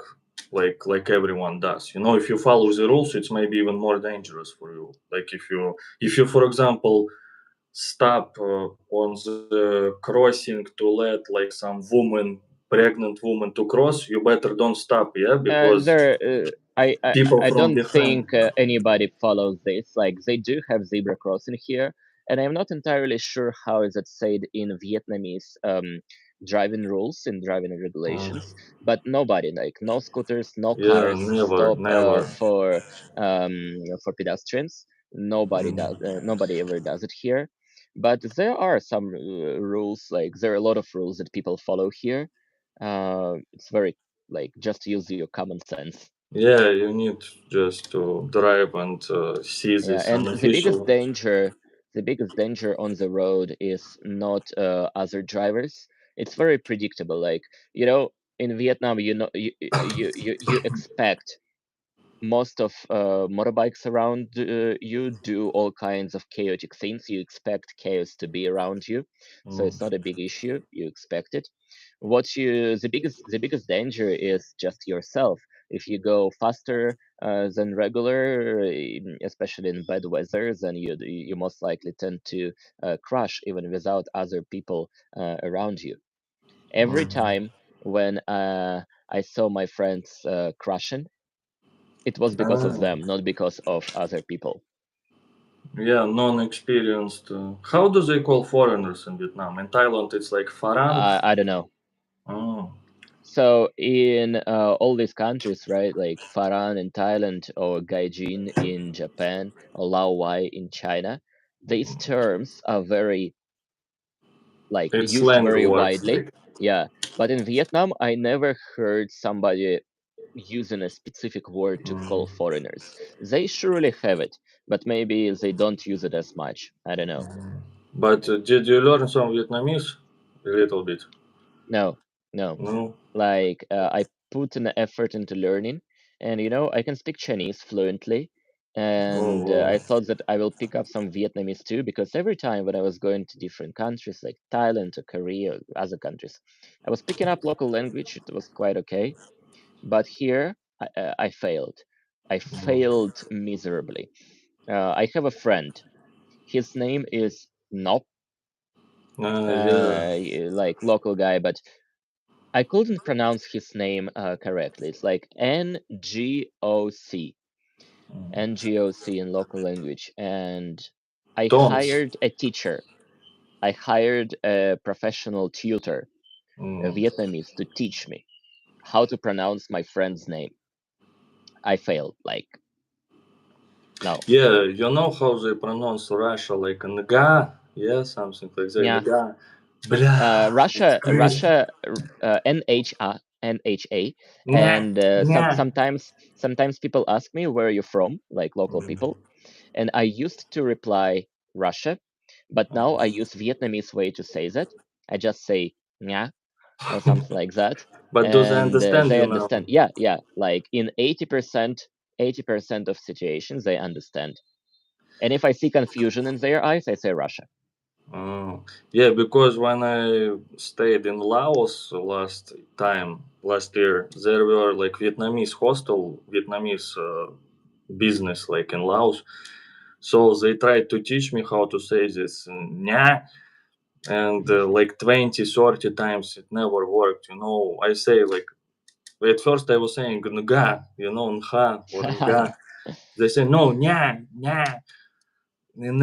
like everyone does. You know, if you follow the rules, it's maybe even more dangerous for you. Like if you for example stop on the crossing to let like some woman, pregnant woman to cross, you better don't stop, yeah, because There, people I from don't behind. think anybody follows this. Like they do have zebra crossing here, and I'm not entirely sure how is it said in Vietnamese driving rules and driving Uh, regulations. But nobody, like no scooters, no yeah, cars never, stop never. for pedestrians. Nobody Mm. does. Nobody ever does it here. But there are some rules. Like there are a lot of rules that people follow here. It's very like just use your common sense. Yeah, you need just to drive and see Yeah, this and unofficial. the biggest danger on the road is not other drivers. It's very predictable. Like, in Vietnam, you expect most of motorbikes around you do all kinds of chaotic things. You expect chaos to be around you, so Mm. it's not a big issue. You expect it. The biggest danger is just yourself. If you go faster than regular, especially in bad weather, then you most likely tend to crash even without other people around you. Every Mm. time when I saw my friends crashing, it was because of Ah, them, not because of other people. yeah, non-experienced. How do they call foreigners in Vietnam? In Thailand, it's like Farang. I don't know. Oh. So in all these countries, right, like Faran in Thailand or Gaijin in Japan or Lao Wai in China, these terms are very like It's used slang very words, widely. like. Yeah, but in Vietnam, I never heard somebody using a specific word to call Mm. foreigners. They surely have it, but maybe they don't use it as much. I don't know. But did you learn some Vietnamese? A little bit. No, no. No. Like I put an effort into learning, and I can speak Chinese fluently, Oh, and wow. I thought that I will pick up some Vietnamese too, because every time when I was going to different countries like Thailand or Korea or other countries, I was picking up local language. It was quite okay, but here I failed. I failed miserably. I have a friend. His name is Nop, Yeah. like local guy, but I couldn't pronounce his name correctly. It's like NGOC in local language. And I Tons. hired a teacher. I hired a professional tutor, a Mm. Vietnamese, to teach me how to pronounce my friend's name. I failed. Like, no. Yeah, you know how they pronounce Russia like nga? Yeah, something like that. Yeah. Nga. Blah, it's Russia, crazy. NHA. NHA. Nah, And nah. sometimes people ask me, where are you from, like local people, and I used to reply Russia, but now I use Vietnamese way to say that. I just say Nha or something like that, But do they and understand they you now? understand. Yeah, yeah. Like in 80% of situations, they understand. And if I see confusion in their eyes, I say Russia. Oh, yeah, because when I stayed in Laos last year, there were like Vietnamese hostel, Vietnamese business like in Laos. So they tried to teach me how to say this nha, and like 20, 30 times it never worked. I say like, at first I was saying nga, nha or nga. They say no, nha, nha. And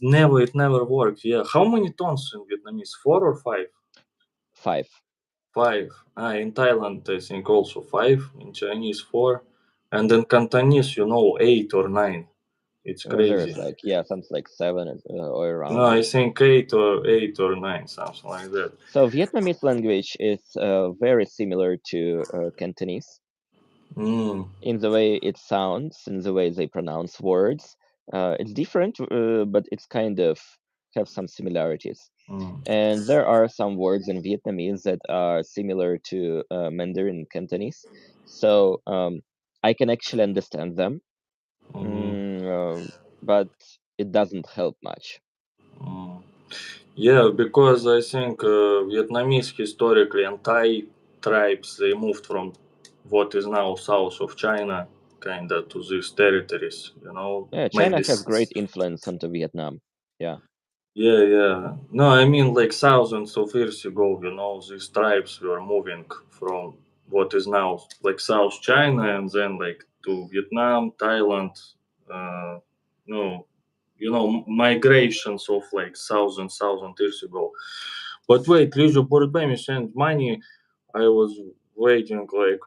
never it never worked. Yeah. How many tones in Vietnamese? Four or five? Five. Five. In Thailand I think also five. In Chinese four. And in Cantonese, 8 or 9. It's crazy. There's like, yeah, something like seven or No, around I it. think eight or 9, something like that. So Vietnamese language is very similar to Cantonese Mm, in the way it sounds, in the way they pronounce words. It's different, but it's kind of have some similarities. mm, And there are some words in Vietnamese that are similar to Mandarin Cantonese. So I can actually understand them, mhm, mm, but it doesn't help much. mm. Yeah, because I think Vietnamese historically and Thai tribes they moved from what is now south of China, kinda to these territories. Yeah, Maybe. China has great influence onto Vietnam. Yeah. Yeah, yeah. No, I mean like thousands of years ago, these tribes were moving from what is now like South China and then like to Vietnam, Thailand. Uh, no, migrations of like thousand years ago. But wait, Lizzo Bordbemi sent money. I was waiting like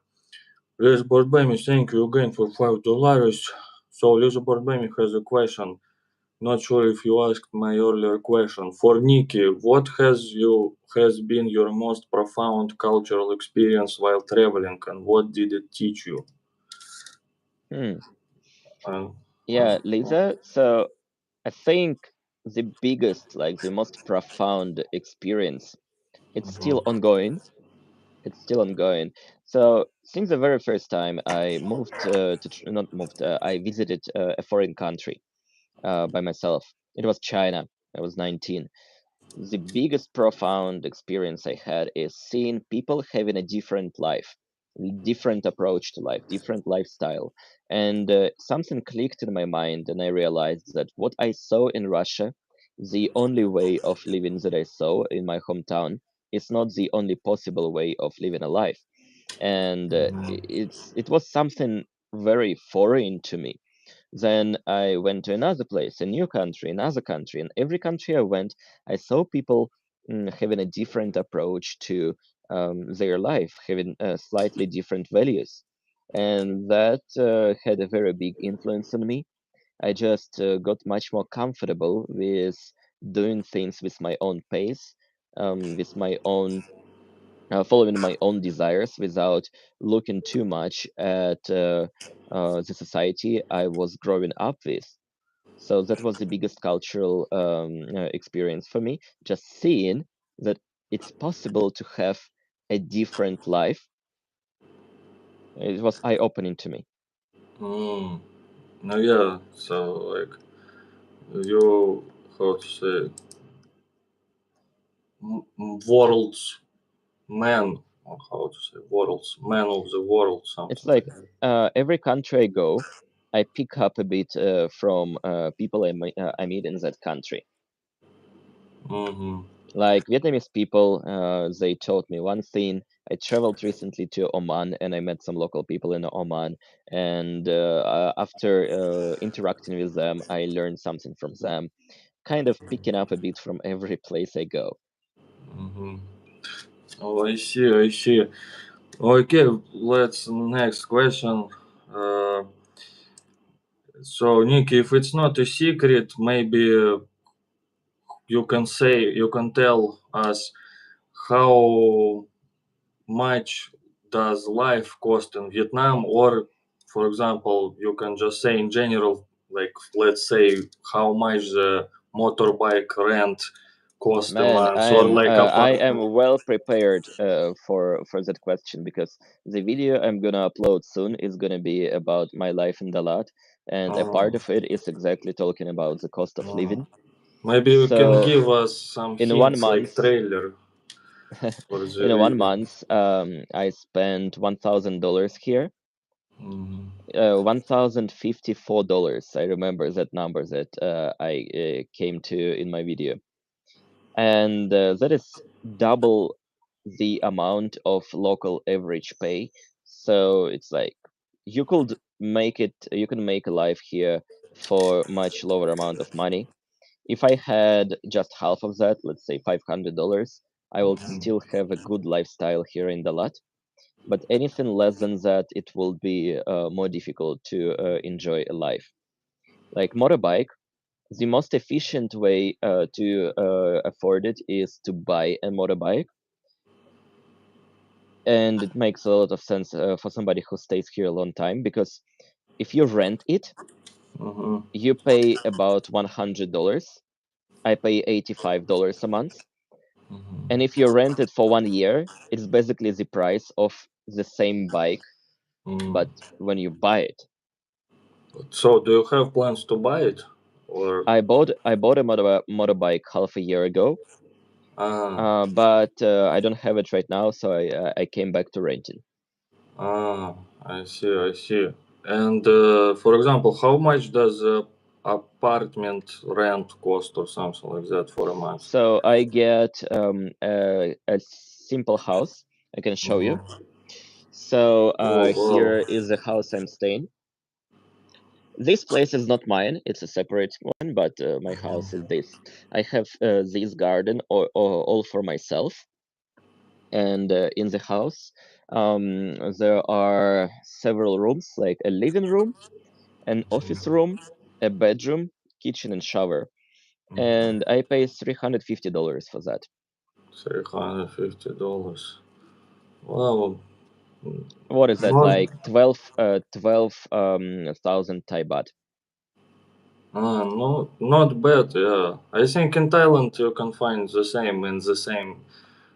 Lizzo Bordbemi, thank you again for $5. So Lizzo Bordbemi has a question. Not sure if you asked my earlier question. For Nikki, what has been your most profound cultural experience while traveling, and what did it teach you? Hmm. Uh, Yeah, Lisa. So I think the biggest, like the most profound experience, it's still mhm, ongoing. It's still ongoing. So since the very first time I moved not moved, I visited a foreign country by myself. It was China. I was 19. The biggest profound experience I had is seeing people having a different life, different approach to life, different lifestyle. And something clicked in my mind, and I realized that what I saw in Russia, the only way of living that I saw in my hometown, is not the only possible way of living a life. And it was something very foreign to me. Then I went to another place, a new country, another country. And every country I went, I saw people having a different approach to their life, having slightly different values. And that had a very big influence on me. I just got much more comfortable with doing things with my own pace, with my own following my own desires without looking too much at the society I was growing up with. So that was the biggest cultural experience for me, just seeing that it's possible to have a different life. It was eye-opening to me. mm. No, yeah. So like you, how to say, world's man, or how to say, world's man of the world, It's something like like that. every country I go, I pick up a bit from people I meet in that country. Mm-hmm. Like Vietnamese people, they taught me one thing. I traveled recently to Oman and I met some local people in Oman. And after interacting with them, I learned something from them, kind of picking up a bit from every place I go. Mm-hmm. Oh, I see. I see. Okay, let's next question. Uh, so, Nick, if it's not a secret, maybe you can tell us how much does life cost in Vietnam? Or, for example, you can just say in general, like let's say how much the motorbike rent cost a Man, month, or like I am apartment. well prepared for that question, because the video I'm gonna upload soon is gonna be about my life in Dalat, and a part Uh, of it is exactly talking about the cost of uh, living. Maybe you can So give us some in one hints, like month, trailer for the in one video. month, I spent $1,000 here. Mm, $1,054. I remember that number that I came to in my video, and that is double the amount of local average pay. So it's like you can make a life here for much lower amount of money. If I had just half of that, let's say $500, I will still have a good lifestyle here in Dalat. But anything less than that, it will be more difficult to enjoy a life. Like motorbike, the most efficient way to afford it is to buy a motorbike, and it makes a lot of sense for somebody who stays here a long time, because if you rent it, mhm, you pay about $100. I pay $85 a month, and mhm, if you rent it for 1 year, it's basically the price of the same bike, mm. but when you buy it. So, do you have plans to buy it, or I bought a motorbike half a year ago, ah, but I don't have it right now, so I came back to renting. ah, I see, I see. And for example, how much does a apartment rent cost, or something like that, for a month? So I get a simple house. I can show you. Mm-hmm. So Oh, wow. here is the house I'm staying. This place is not mine; it's a separate one. But my house is this. I have this garden all for myself, and in the house there are several rooms, like a living room, an office room, a bedroom, kitchen, and shower. And I pay $350 for that. $350. Wow. What is that, Not, like 12,000 Thai baht? not bad, yeah. I think in Thailand you can find the same in the same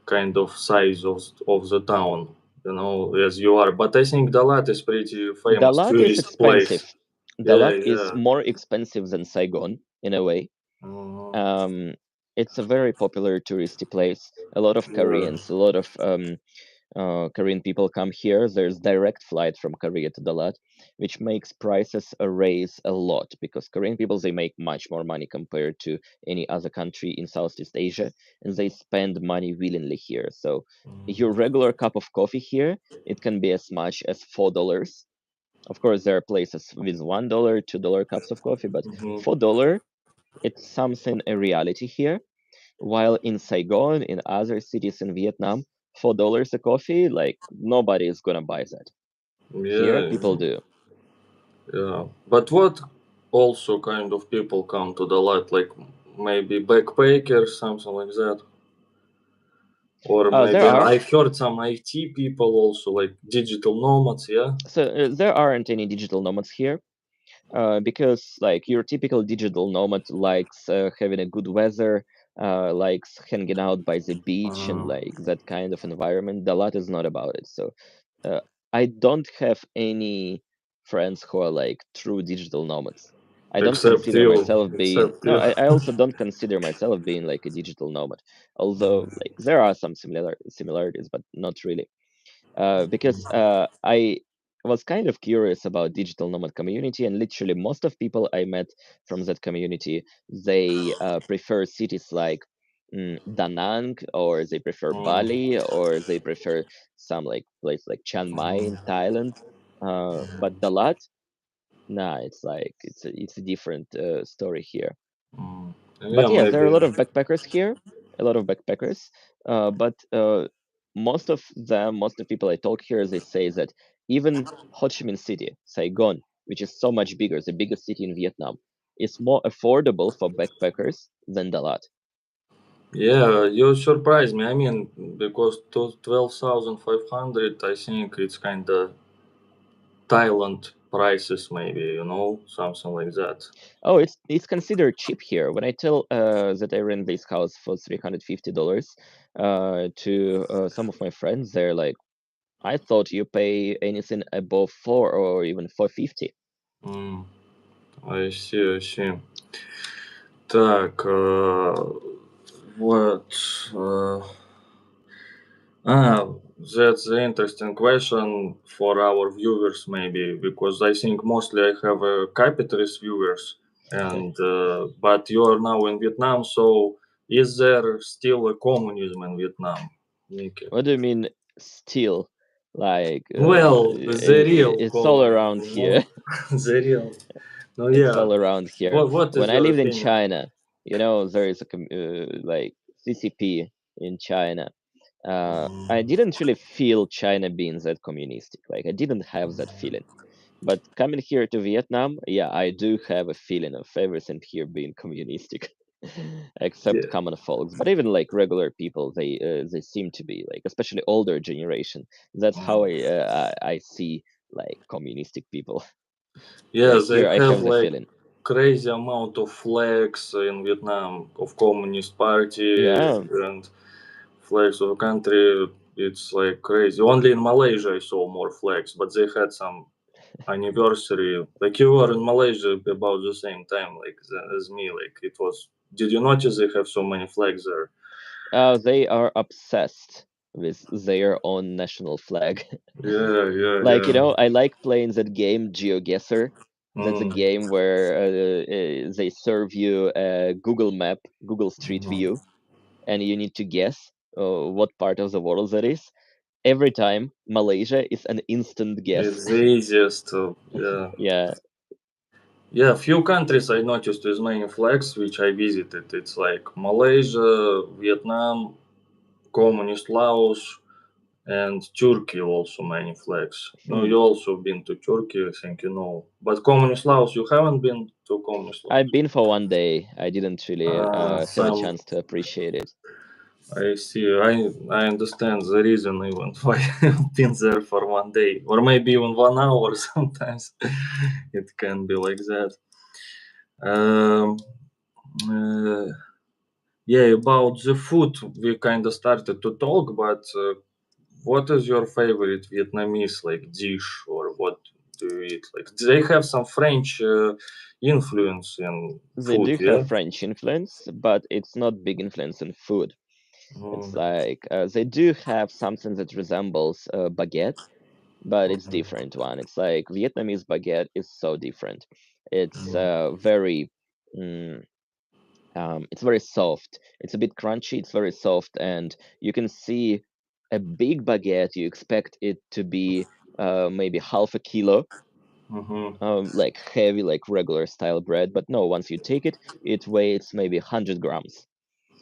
kind of size of the town, as you are. But I think Dalat is pretty famous Dalat is tourist place. expensive. Yeah, Dalat is yeah. more expensive than Saigon in a way. Mhm. Um, it's a very popular touristy place. A lot of Yeah. Koreans, a lot of Korean people come here. There's direct flight from Korea to Dalat, which makes prices raise a lot, because Korean people, they make much more money compared to any other country in Southeast Asia, and they spend money willingly here. So your regular cup of coffee here, it can be as much as $4. Of course, there are places with $1, $2 cups of coffee, but Mhm. $4, it's something a reality here. While in Saigon, in other cities in Vietnam, $4 a coffee, like nobody is gonna buy that. Here, Yeah, people do. yeah. But what also kind of people come to Dalat? Like maybe backpackers, something like that. Or There maybe are. I heard some IT people also, like digital nomads, yeah? So there aren't any digital nomads here, because like your typical digital nomad likes having a good weather, likes hanging out by the beach and Uh, like that kind of environment. Dalat is not about it. So uh, I don't have any friends who are like true digital nomads. I don't except consider you. myself being Except no. you. I also don't consider myself being like a digital nomad. Although like there are some similarities, but not really. Because I was kind of curious about digital nomad community, and literally most of people I met from that community, they prefer cities like Da Nang, or they prefer Mm, Bali, or they prefer some like place like Chiang Mai in mm, Thailand. But Dalat, nah, it's a different story here. mm. Yeah, But yes, there are a maybe. lot of backpackers here, a lot of backpackers. But most of the people I talk here, they say that even Ho Chi Minh City, Saigon, which is so much bigger, the biggest city in Vietnam, is more affordable for backpackers than Dalat. Yeah, you surprised me. I mean, because to 12,500, I think it's kind of Thailand prices, maybe, something like that. Oh, it's considered cheap here. When I tell that I rent this house for $350 to some of my friends, they're like, I thought you pay anything above 4 or even 450. Mm, I see, I see. Так, what? Uh, Ah, that's an interesting question for our viewers, maybe, because I think mostly I have capitalist viewers, and but you are now in Vietnam, so is there still a communism in Vietnam, Nikki? What do you mean still? Like Well, the real it's all communism, around here. the real. No, It's yeah. all around here. What When is I your lived in opinion? China, there is a like CCP in China. I Mm, didn't really feel China being that communistic. Like I didn't have that feeling. But coming here to Vietnam, yeah, I do have a feeling of everything here being communistic, except yeah. common folks. But even like regular people, they seem to be like, especially older generation. That's how Mm. I see like communistic people. Yeah, Like they here, I have have the like feeling. crazy amount of flags in Vietnam of Communist Party Yeah, and flags of the country. It's like crazy. Only in Malaysia I saw more flags, but they had some anniversary. Like you were in Malaysia about the same time, like as me. Like it was. Did you notice they have so many flags there? they are obsessed with their own national flag. Yeah, yeah, Like, yeah. I like playing that game, GeoGuessr. That's a Mm, game where they serve you a Google map, Google Street mhm. View, and you need to guess what part of the world that is. Every time, Malaysia is an instant guess. It's the easiest. Yeah. Yeah, Yeah, few countries I noticed with many flags which I visited. It's like Malaysia, Vietnam, Communist Laos, and Turkey also many flags. No, hmm. you also been to Turkey, I think you know. But Communist Laos, you haven't been to Communist Laos. I've been for one day. I didn't really have a Some chance to appreciate it. I see. I understand the reason even why you've been there for one day, or maybe even 1 hour. Sometimes it can be like that. Um, uh, Yeah, about the food, we kind of started to talk, but what is your favorite Vietnamese like dish, or what do you eat? Like, do they have some French influence in They food? do Yeah. have French influence, but it's not big influence in food. It's Mm, like they do have something that resembles baguette, but it's mhm, different one. It's like Vietnamese baguette is so different. It's mm, mm, it's very soft. It's a bit crunchy. It's very soft, and you can see a big baguette. You expect it to be maybe half a kilo, mhm, like heavy, like regular style bread. But no, once you take it, it weighs maybe 100 grams.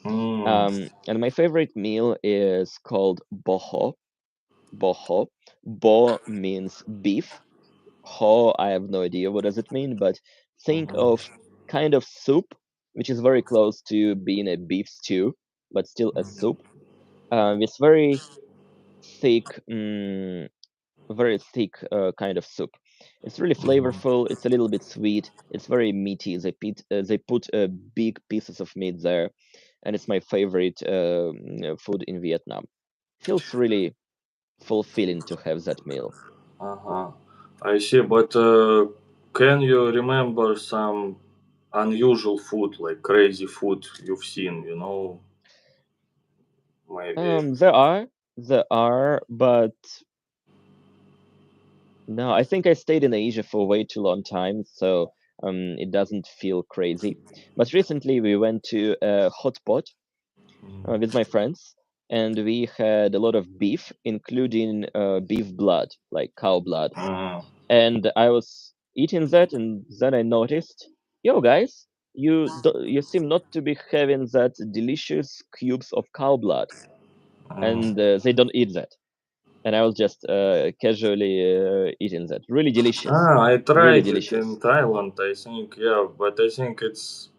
mm, And my favorite meal is called boho. Boho. Bo means beef. Ho, I have no idea what does it mean, but think mhm, of kind of soup, which is very close to being a beef stew, but still a soup. It's thick, mm, very thick kind of soup. It's really mhm. flavorful. It's a little bit sweet. It's very meaty. They put big pieces of meat there, and it's my favorite food in Vietnam. Feels really fulfilling to have that meal. Uh-huh. I see, but can you remember some unusual food, like crazy food you've seen? Maybe. There are, but no, I think I stayed in Asia for way too long time, so it doesn't feel crazy. But recently we went to a hot pot with my friends, and we had a lot of beef, including beef blood, like cow blood. Uh, And I was eating that, and then I noticed, yo guys, you seem not to be having that delicious cubes of cow blood, uh, and they don't eat that. And I was just casually eating that. Really delicious, I really tried it in delicious. Thailand, I think, yeah, but I think it's.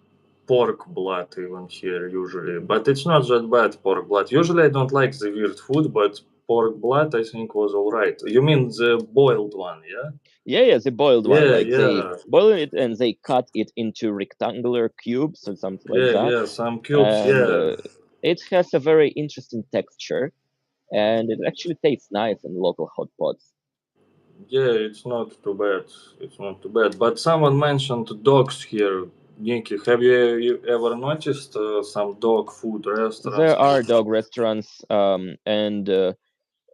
pork blood even here usually, but it's not that bad pork blood. Usually I don't like the weird food, but pork blood I think was all right. You mean the boiled one, yeah? Yeah, the boiled one. Yeah, Like they yeah, boil it and they cut it into rectangular cubes or something like yeah, that, yeah. Some cubes, and yeah, it has a very interesting texture, and it actually tastes nice in local hot pots. yeah. It's not too bad. It's not too bad. But someone mentioned dogs here. Nikki, have you ever noticed some dog food restaurants? There are dog restaurants, and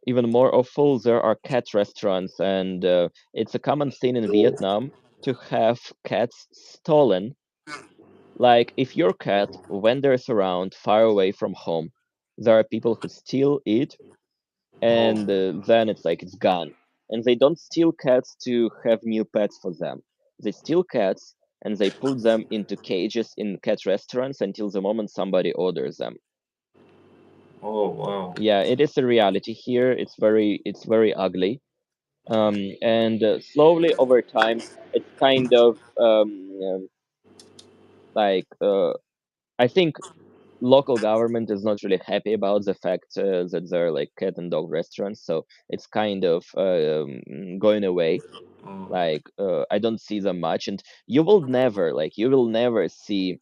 even more awful, there are cat restaurants, and it's a common thing in Vietnam to have cats stolen. Like, if your cat wanders around far away from home, there are people who steal it, Oh, and then it's like it's gone. And they don't steal cats to have new pets for them. They steal cats and they put them into cages in cat restaurants until the moment somebody orders them. oh, wow. Yeah, it is a reality here. It's very ugly. And slowly over time, it's kind of like I think local government is not really happy about the fact that there are like cat and dog restaurants, so it's kind of going away. Mm, Like I don't see them much, and you will never see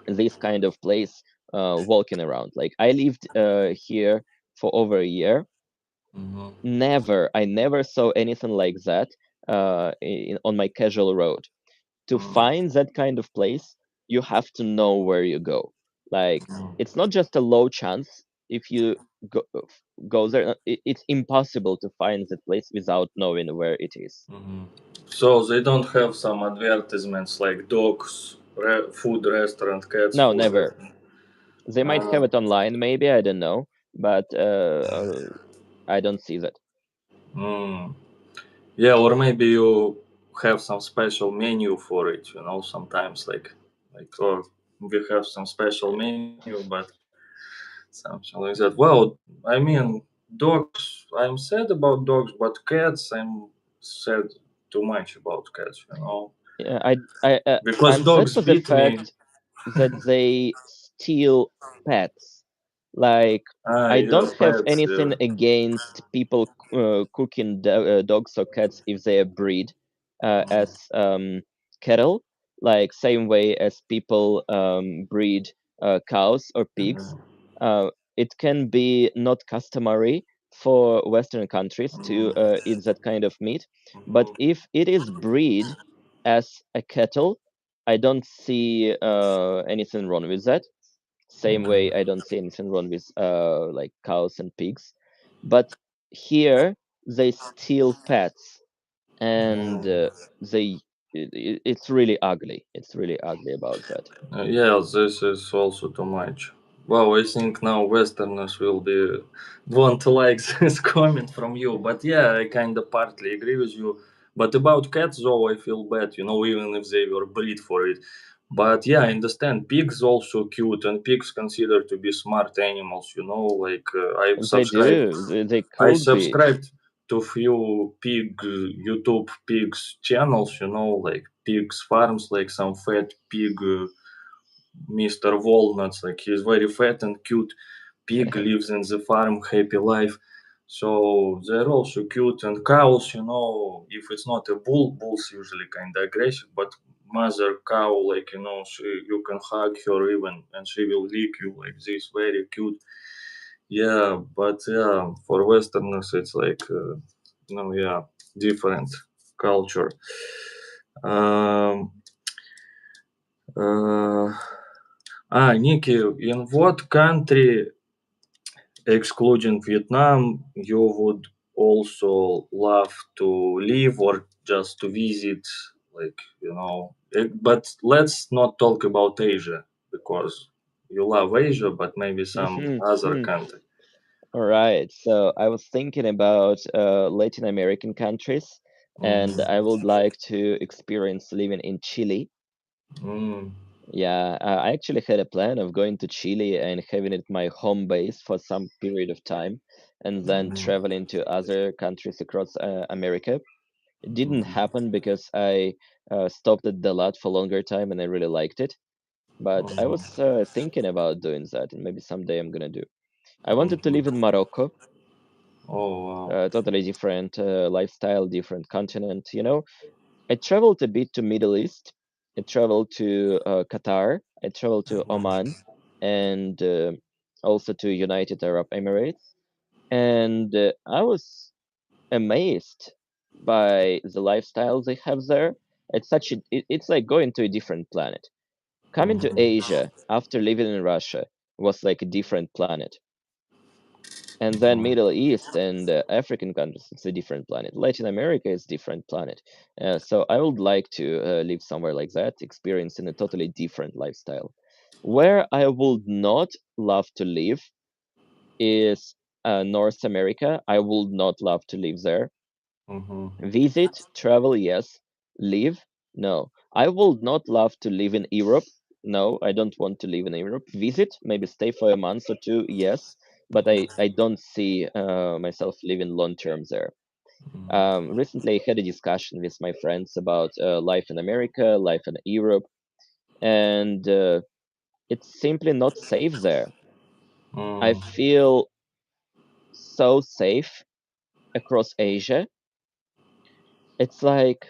this kind of place walking around. Like I lived here for over a year. mhm, I never saw anything like that on my casual road. To mm, find that kind of place, you have to know where you go. Like mm, it's not just a low chance if you go, go there. It's impossible to find that place without knowing where it is. mhm. So they don't have some advertisements like dogs food restaurant, cats No, food never. restaurant. They might Uh, have it online, maybe, I don't know, but I don't see that. mm. Yeah, or maybe you have some special menu for it. Sometimes like or we have some special menu, but something like that. Well, I mean, dogs. I'm sad about dogs, but cats. I'm sad too much about cats. Yeah, Because I'm sad dogs for the beat me. fact that they steal pets. Like, Ah, I yeah, don't have pets. anything Yeah. against people cooking dogs or cats if they are breed as cattle, like same way as people breed cows or pigs. Uh, it can be not customary for Western countries to eat that kind of meat, but if it is breed as a cattle, I don't see anything wrong with that. Same way, I don't see anything wrong with like cows and pigs. But here they steal pets, and it's really ugly. It's really ugly about that. Yeah, this is also too much. Well, I think now Westerners will be won't like this comment from you, but yeah, I kind of partly agree with you. But about cats, though, I feel bad, even if they were breed for it. But yeah, I understand. Pigs also cute, and pigs considered to be smart animals. Like They do. They I could be. subscribed to few YouTube pigs channels. Like pigs farms, like some fat pig. Mr. Walnuts, like he's very fat and cute pig, lives in the farm, happy life. So they're also cute. And cows, if it's not a bull's usually kind of aggressive, but mother cow, like, you can hug her even and she will lick you like this, very cute. Yeah, but yeah, for Westerners, it's like, yeah, different culture. Um, uh, Nikki, in what country, excluding Vietnam, you would also love to live or just to visit? But let's not talk about Asia because you love Asia, but maybe some other country. All right. So I was thinking about Latin American countries, and I Mhm. would like to experience living in Chile. Mm, Yeah, I actually had a plan of going to Chile and having it my home base for some period of time, and then mhm, traveling to other countries across America. It didn't mhm, happen because I stopped at the lot for longer time and I really liked it. But I was Mhm. thinking about doing that, and maybe someday I'm gonna do. I wanted to live in Morocco. Oh wow. Totally different lifestyle, different continent. You know, I traveled a bit to Middle East. I traveled to Qatar. I traveled to Oman, and also to United Arab Emirates. And I was amazed by the lifestyle they have there. It's like going to a different planet. Coming to Mhm. Asia after living in Russia was like a different planet. And then Middle East and African countries, it's a different planet. Latin America is different planet. So I would like to live somewhere like that, experiencing a totally different lifestyle. Where I would not love to live is North America. I would not love to live there. Mhm. Visit, travel, yes. Live, no. I would not love to live in Europe. No, I don't want to live in Europe. Visit, maybe stay for a month or two, yes. But I don't see myself living long term there. Recently, I had a discussion with my friends about life in America, life in Europe, and it's simply not safe there. I Mm. feel so safe across Asia. It's like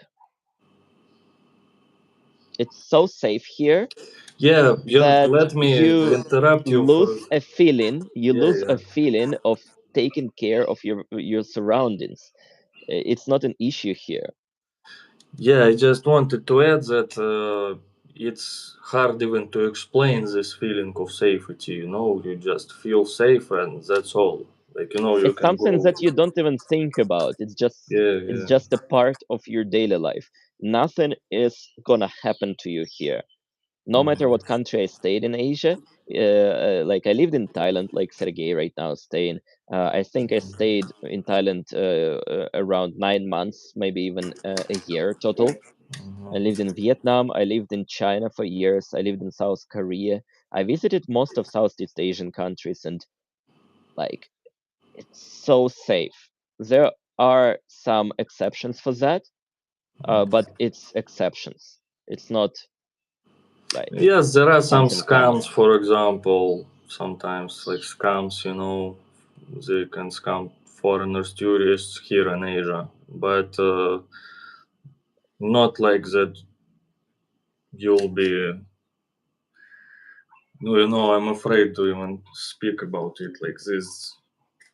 it's so safe here Yeah, you that let me you interrupt you for. Yeah, lose yeah. a feeling of taking care of your surroundings. It's not an issue here. Yeah, I just wanted to add that it's hard even to explain this feeling of safety. You just feel safe and that's all. Like, you It's can something go. that you don't even think about. Yeah, It's yeah. just a part of your daily life. Nothing is gonna happen to you here. No matter what Mhm. country I stayed in Asia, like I lived in Thailand, like Sergey right now staying. I think I stayed in Thailand around 9 months, maybe even a year total. I Mhm. lived in Vietnam. I lived in China for years. I lived in South Korea. I visited most of Southeast Asian countries, and like it's so safe. There are some exceptions for that, but it's exceptions. It's not like Yes, there are some something common. scams, for example. Sometimes, like scams, they can scam foreigners, tourists here in Asia. But not like that you'll be. No, I'm afraid to even speak about it. Like this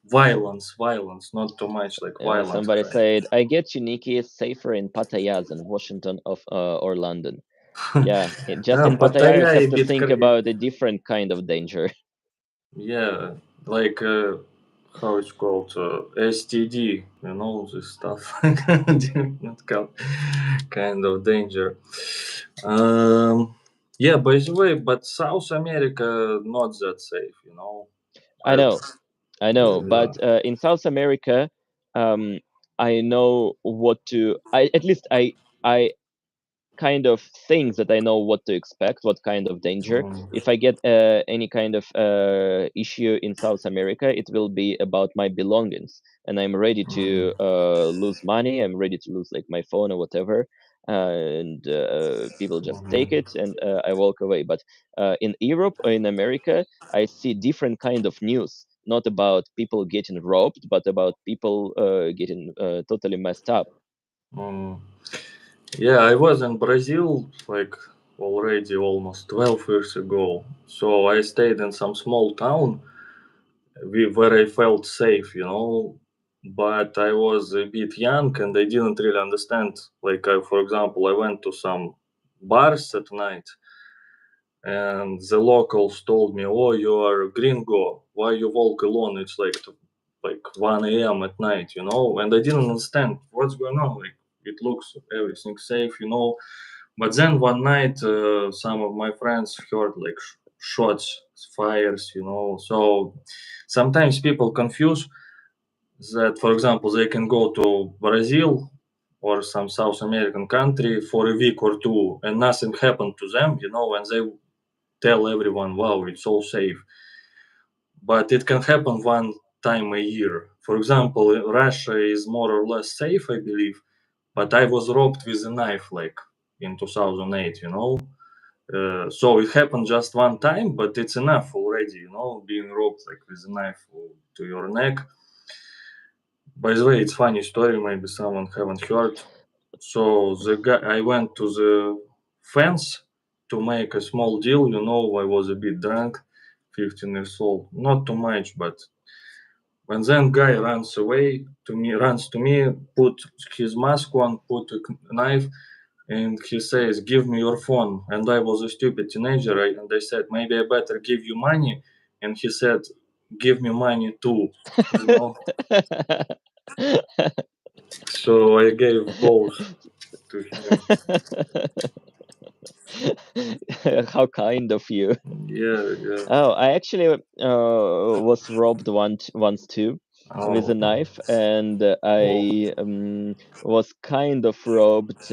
violence, not too much like violent Somebody crime. said, "I get you, Nikki. It's safer in Pattaya than Washington or London." Yeah, just in Pattaya, you Pattaya have a to bit think about a different kind of danger. yeah, like how it's called STD, this stuff. Different kind of danger. Um, yeah, by the way, but South America not that safe. I I know, I know, yeah. but in South America, um, I know what to. I at least I kind of things that I know what to expect, what kind of danger. Mm, If I get any kind of issue in South America, it will be about my belongings, and I'm ready to mm, lose money. I'm ready to lose like my phone or whatever, and people just take mm, it, and I walk away. But in Europe or in America, I see different kind of news. Not about people getting robbed, but about people getting totally messed up. mm. Yeah, I was in Brazil like already almost 12 years ago. So I stayed in some small town where I felt safe. But I was a bit young and I didn't really understand. Like, for example, I went to some bars at night and the locals told me, "Oh, you are a gringo. Why you walk alone? It's like 1 a.m. at night." And I didn't understand what's going on. Like, it looks everything safe. But then one night, some of my friends heard like shots, fires. So sometimes people confuse that, for example, they can go to Brazil or some South American country for a week or two and nothing happened to them, and they tell everyone, wow, it's all safe. But it can happen one time a year. For example, Russia is more or less safe, I believe, but I was robbed with a knife like in 2008. So it happened just one time, but it's enough already, being robbed like with a knife to your neck. By the way, it's funny story. Maybe someone haven't heard. So the guy, I went to the fence to make a small deal. I was a bit drunk, 15 years old, not too much, but when then guy runs to me, put his mask on, put a knife, and he says, "Give me your phone." And I was a stupid teenager, and I said, "Maybe I better give you money." And he said, "Give me money too." You know. So I gave both to him. How kind of you. Yeah, yeah. Oh, I actually was robbed once too with Oh, a knife, and oh, I was kind of robbed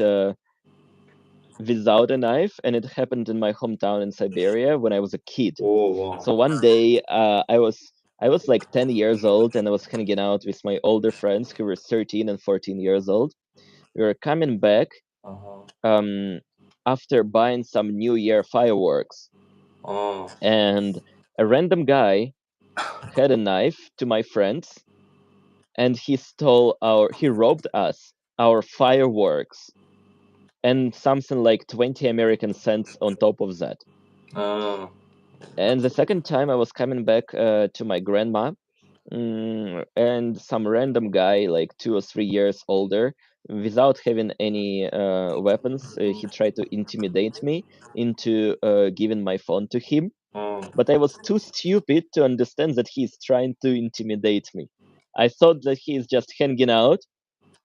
without a knife, and it happened in my hometown in Siberia when I was a kid. oh, wow. So one day, I was like 10 years old, and I was hanging out with my older friends who were 13 and 14 years old. We were coming back Uh-huh. um, after buying some New Year fireworks, Oh, and a random guy had a knife to my friends, and he robbed us our fireworks and something like 20 American cents on top of that. uh, And the second time I was coming back to my grandma, and some random guy, like 2 or 3 years older, without having any weapons, he tried to intimidate me into giving my phone to him. oh, But I was too stupid to understand that he's trying to intimidate me. I thought that he's just hanging out,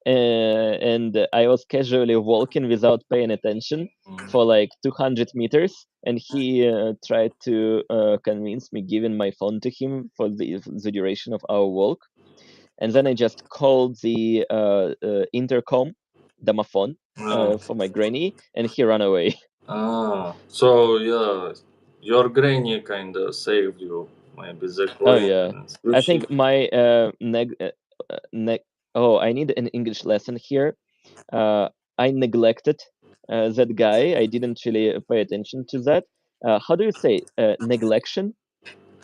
and I was casually walking without paying attention for like 200 meters, and he tried to convince me giving my phone to him for the duration of our walk. And then I just called the intercom, domophone, uh, for my granny, and he ran away. So yeah, your granny kind of saved you. Maybe the Oh yeah, coincidence. I Which she, think my oh, I need an English lesson here. uh, I neglected that guy. I didn't really pay attention to that. How do you say neglection?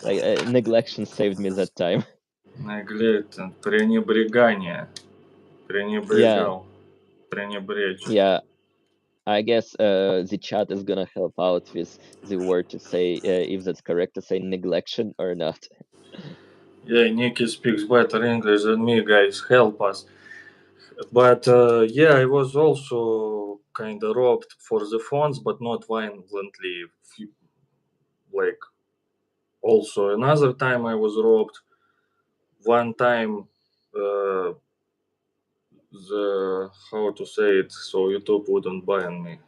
Like neglection saved me that time. neglect, пренебрегание, Yeah, пренебрегал, пренебречь. yeah. I guess the chat is gonna help out with the word to say if that's correct to say neglection or not. Yeah, Nikki speaks better English than me, guys. Help us. But yeah, I was also kind of robbed for the phones, but not violently. Like, also another time I was robbed. One time, uh, the how to say it so YouTube wouldn't ban me.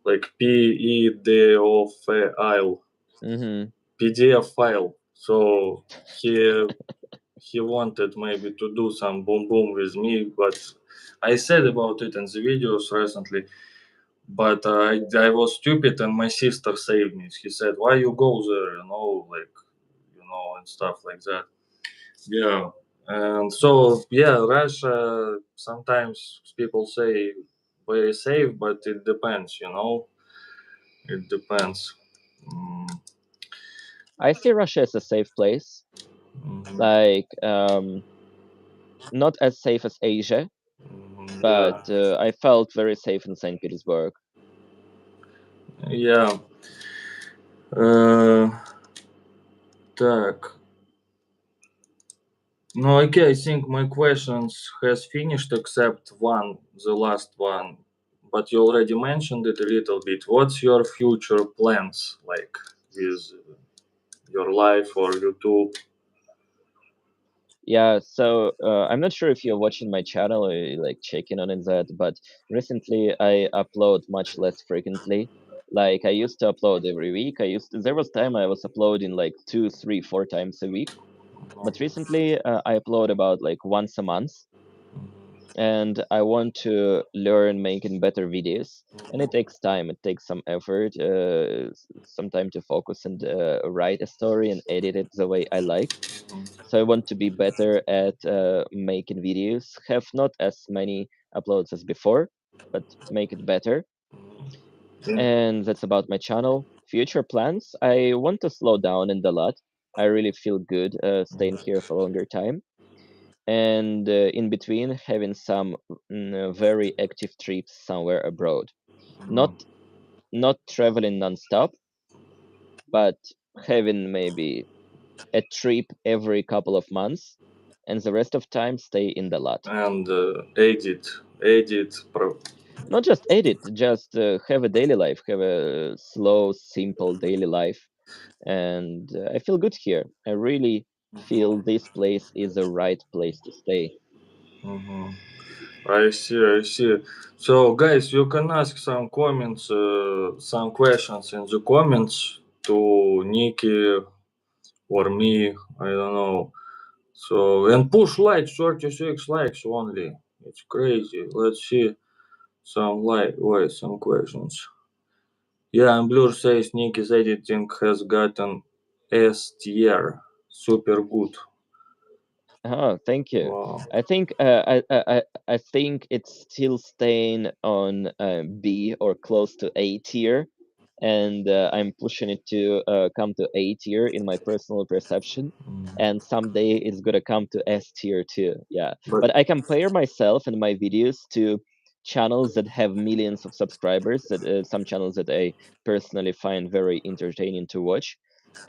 Like PEDOF Mm-hmm. PDF file. So he wanted maybe to do some boom boom with me, but I said about it in the videos recently. But I was stupid, and my sister saved me. He said, "Why you go there?" Like and stuff like that. Yeah, and so yeah, Russia. Sometimes people say very safe, but it depends. It depends. Mm, I see Russia as a safe place, mhm, like not as safe as Asia, but yeah, I felt very safe in Saint Petersburg. yeah. Э, так. No, okay, I think my questions has finished except one, the last one. But you already mentioned it a little bit. What's your future plans like with your life or YouTube? Yeah, so I'm not sure if you're watching my channel or like checking on it that, but recently I upload much less frequently. Like I used to upload every week. There was time I was uploading like 2, 3, 4 times a week, but recently I upload about like once a month, and I want to learn making better videos. And it takes time. It takes some effort, some time to focus and write a story and edit it the way I like. So I want to be better at making videos, have not as many uploads as before, but make it better. Yeah. And that's about my channel. Future plans, I want to slow down in the lot. I really feel good staying here for a longer time. And in between, having some very active trips somewhere abroad. Not not traveling nonstop, but having maybe a trip every couple of months, and the rest of time stay in the lot. And edit. Not just edit, just have a daily life, have a slow, simple daily life, and I feel good here. I really feel Mhm, this place is the right place to stay. mhm. I see, I see. So, guys, you can ask some comments, some questions in the comments to Nikki or me. I don't know. So, and push likes, 36 likes only. It's crazy. Let's see some like, wait, some questions. Yeah, and Blur says Nikki's editing has gotten S tier. Super good. Oh, thank you. Wow. I think I think it's still staying on B or close to A tier, and I'm pushing it to come to A tier in my personal perception, Mm. and someday it's gonna come to S tier too. Yeah, But but I compare myself and my videos to channels that have millions of subscribers, that some channels that I personally find very entertaining to watch,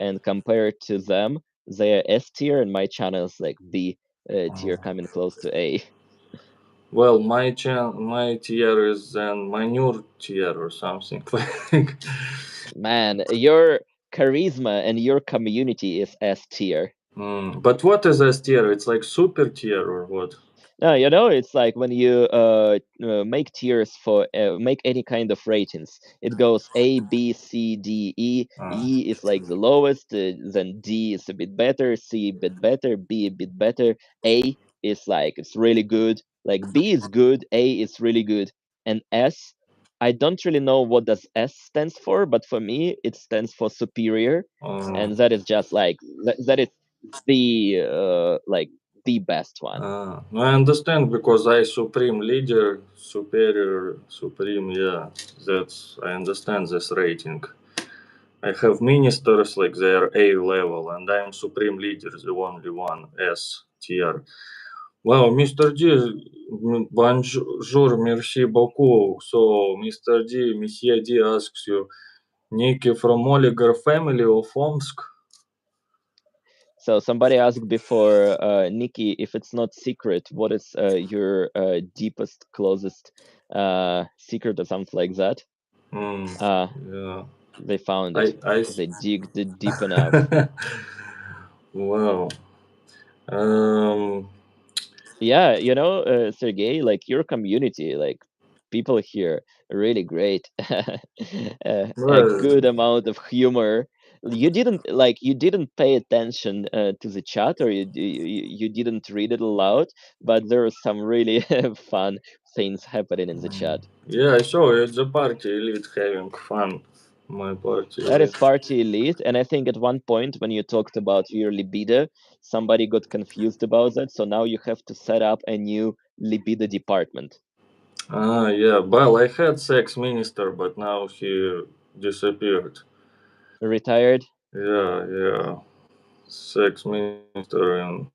and compare to them, they are S tier, and my channel is like B tier, coming close to A. well, my tier is then my new tier or something like. Man, your charisma and your community is S tier. But what is S tier? It's like super tier or what? No, it's like when you make tiers for make any kind of ratings. It goes A, B, C, D, E. Uh, E is like the lowest, then D is a bit better, C a bit better, B a bit better. A is like it's really good. Like B is good, A is really good, and S. I don't really know what does S stands for, but for me it stands for superior, uh, and that is just like that is the like the best one. I understand because I supreme leader, superior, supreme. Yeah, that's I understand this rating. I have ministers like they are A level, and I am supreme leader, the only one S tier. Wow, Mr. D, bonjour, merci beaucoup. So, Mr. D, Monsieur D asks you, Nikki from oligarch family of Omsk? So somebody asked before, Nikki, if it's not secret, what is your deepest, closest secret or something like that? Hmm, Uh, yeah. they found I, it. I, s- They digged it deep enough. wow. Um, Yeah, Sergey, like your community, like people here, are really great. A well, good amount of humor. You didn't pay attention to the chat, or you didn't read it aloud, but there are some really fun things happening in the chat. yeah, I saw it's a party elite having fun. My party That is elite. party elite, and I think at one point when you talked about your libido, somebody got confused about that. So now you have to set up a new libido department. Ah, yeah. Well, I had sex minister, but now he disappeared. Retired. Yeah, yeah. Sex minister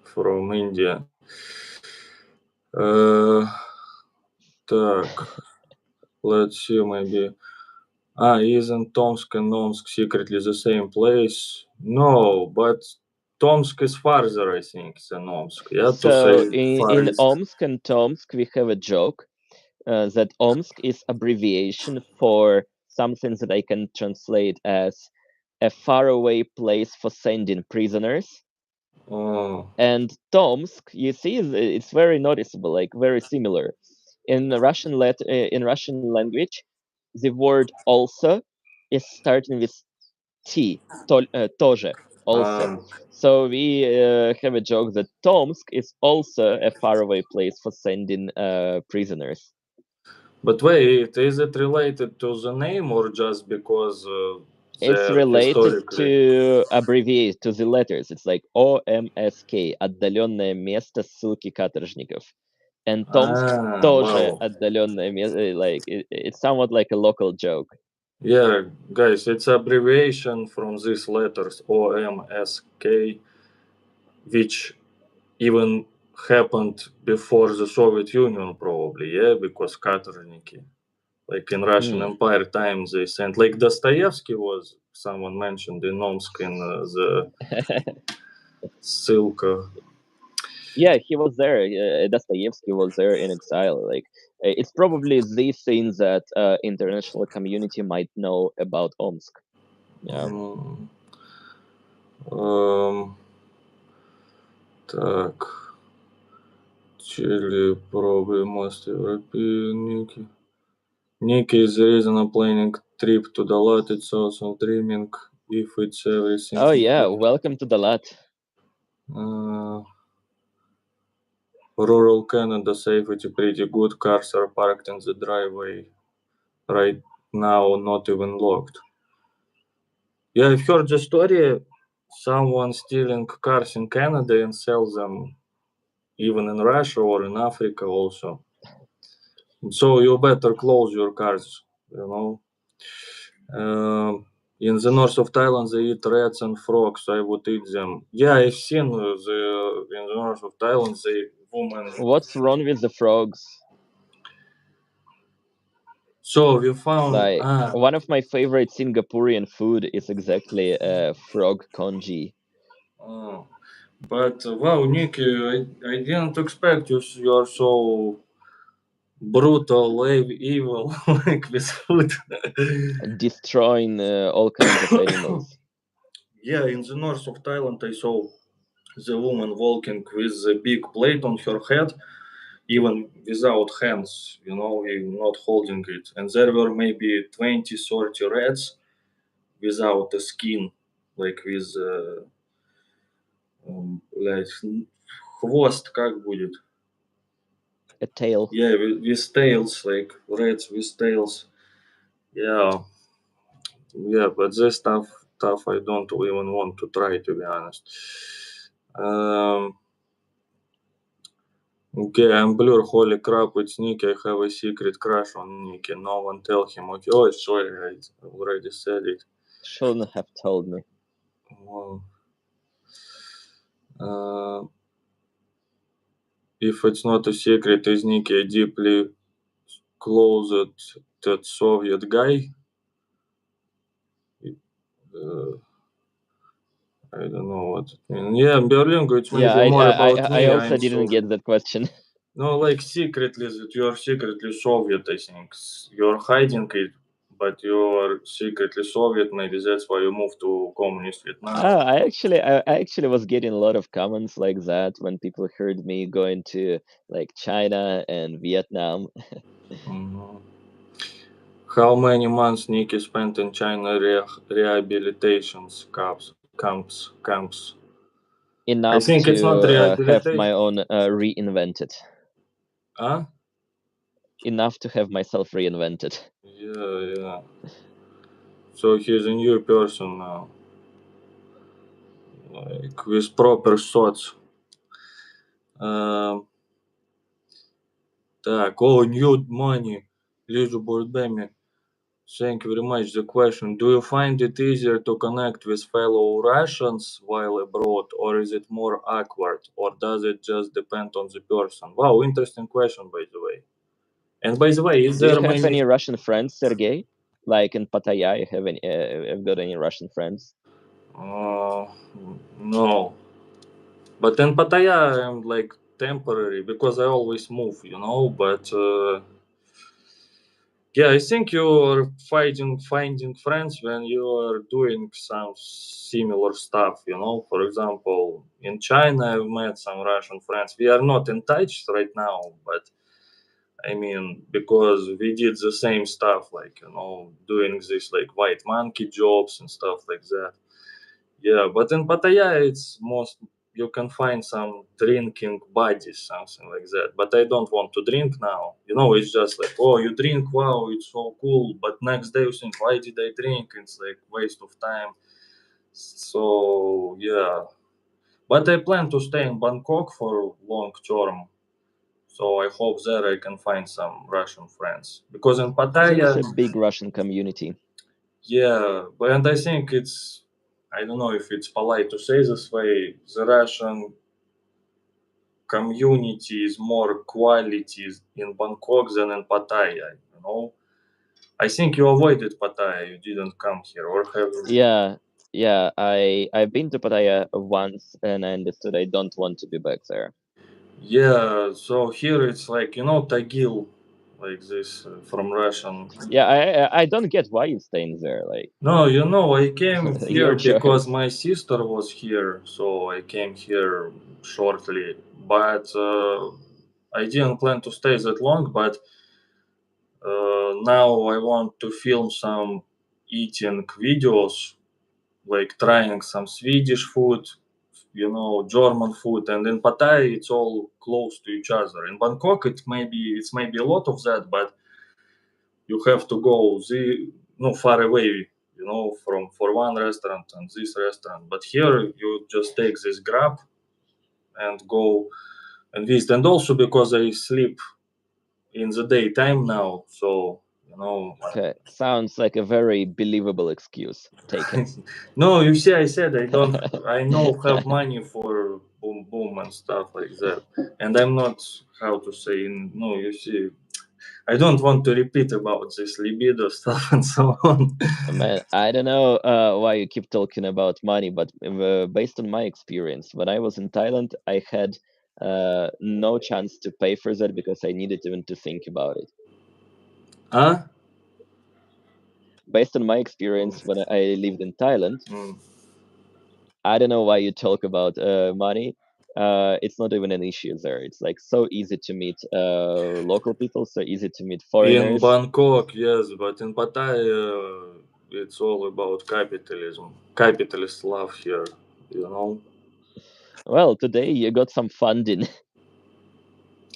from India. Uh, так, let's see, maybe. Isn't Tomsk and Omsk secretly the same place? No, but Tomsk is farther, I think, than Omsk. Yeah, to So say in farthest. Omsk and Tomsk, we have a joke that Omsk is abbreviation for something that I can translate as a faraway place for sending prisoners. Oh, And Tomsk, you see, it's very noticeable, like very similar. In Russian language, the word also is starting with T, тоже, also. uh, So we have a joke that Tomsk is also a faraway place for sending prisoners. but wait, is it related to the name or just because It's they're related historically? to abbreviate to the letters. It's like OMSK, отдаленное место ссылки каторжников. And Tomsk тоже Wow. отдаленное like it's somewhat like a local joke. Yeah, guys, it's abbreviation from these letters OMSK, which even happened before the Soviet Union, probably, yeah, because Katorniki. Like in Russian Empire times, they sent, like Dostoevsky was, someone mentioned in Omsk in the Silka. Yeah, he was there. Dostoevsky was there in exile. Like it's probably the thing that international community might know about Omsk. Yeah. М, эм, так, Chile probably most European Nikki. Nikki is the reason I'm planning trip to Dalat. It's also dreaming if it's everything Oh yeah, included. welcome to Dalat. Uh, Rural Canada safety pretty good. Cars are parked in the driveway right now, not even locked. Yeah, I've heard the story. Someone stealing cars in Canada and sells them even in Russia or in Africa also. So you better close your cars, you know. In the north of Thailand, they eat rats and frogs. I would eat them. Yeah, I've seen in the north of Thailand, they woman. What's wrong with the frogs? So we found Like one of my favorite Singaporean food is exactly frog congee. uh, but wow, Nick, I didn't expect you are so brutal, evil like with food. Destroying all kinds of animals. Yeah, in the north of Thailand, I saw the woman walking with a big plate on her head, even without hands, not holding it. And there were maybe 20, 30 rats without a skin, like with, блядь, хвост как будет? A tail. Yeah, with tails, like rats with tails. Yeah, yeah, but this stuff I don't even want to try, to be honest. Um, okay, I'm blur. Holy crap, it's Nicky. I have a secret crush on Nicky. No one tell him. Okay, oh, sorry, I already said it. Shouldn't have told me. Well, uh, if it's not a secret, is Nicky a deeply closeted Soviet guy? Uh, I don't know what it means. Yeah, Berlingo, it's Yeah, maybe more about I me. also I'm didn't so. get that question. No, like secretly that you're secretly Soviet, I think. You're hiding it, but you're secretly Soviet. Maybe that's why you moved to communist Vietnam. I actually was getting a lot of comments like that when people heard me going to like China and Vietnam. Mhm. How many months Nikki spent in China rehabilitations camps? I Enough think it's not to have rehabilitation. my own reinvented. Huh? Enough to have myself reinvented. Yeah, yeah. So he's a new person now, like with proper thoughts. Um, Так, oh, new money. Лизу Бурдбеми. Thank you very much. The question: do you find it easier to connect with fellow Russians while abroad, or is it more awkward, or does it just depend on the person? Wow, interesting question, by the way. And by the way, is Do you there have many? any Russian friends, Sergey? Like in Pattaya, you have got any Russian friends? Uh, no, but in Pattaya, I'm like temporary because I always move, But yeah, I think you're finding friends when you are doing some similar stuff, For example, in China, I've met some Russian friends. We are not in touch right now, but I mean, because we did the same stuff, like, doing this like white monkey jobs and stuff like that. Yeah, but in Pattaya, it's most you can find some drinking buddies, something like that. But I don't want to drink now. It's just like, oh, you drink, wow, it's so cool. But next day you think, why did I drink? It's like waste of time. So yeah, but I plan to stay in Bangkok for long term. So I hope there I can find some Russian friends. Because in There is Pattaya, a big Russian community. yeah, but and I think it's, I don't know if it's polite to say this way, the Russian community is more quality in Bangkok than in Pattaya, you know. I think you avoided Pattaya, you didn't come here, or have you? Yeah, yeah. I've been to Pattaya once, and I understood I don't want to be back there. Yeah, so here it's like, you know, Tagil, like this from Russian. Yeah, I don't get why you're staying there. Like No, you know, I came here your because choice. my sister was here, so I came here shortly. But I didn't plan to stay that long, but now I want to film some eating videos, like trying some Swedish food, you know, German food, and in Pattaya it's all close to each other. In Bangkok, it's maybe a lot of that, but you have to go no far away, you know, from for one restaurant and this restaurant. But here you just take this Grab and go and visit. And also because I sleep in the daytime now, so you know. Okay, sounds like a very believable excuse. Take it. No, you see, I said I don't. I know have money for boom boom and stuff like that, and I'm not how to say. No, you see, I don't want to repeat about this libido stuff and so on. Man, I don't know why you keep talking about money, but based on my experience, when I was in Thailand, I had no chance to pay for that because I needed even to think about it. Huh? Based on my experience when I lived in Thailand, Mm. I don't know why you talk about money. It's not even an issue there. It's like so easy to meet local people, so easy to meet In foreigners. Bangkok, yes, but in Pattaya, it's all about capitalism. Capitalist love here, you know. Well, today you got some funding,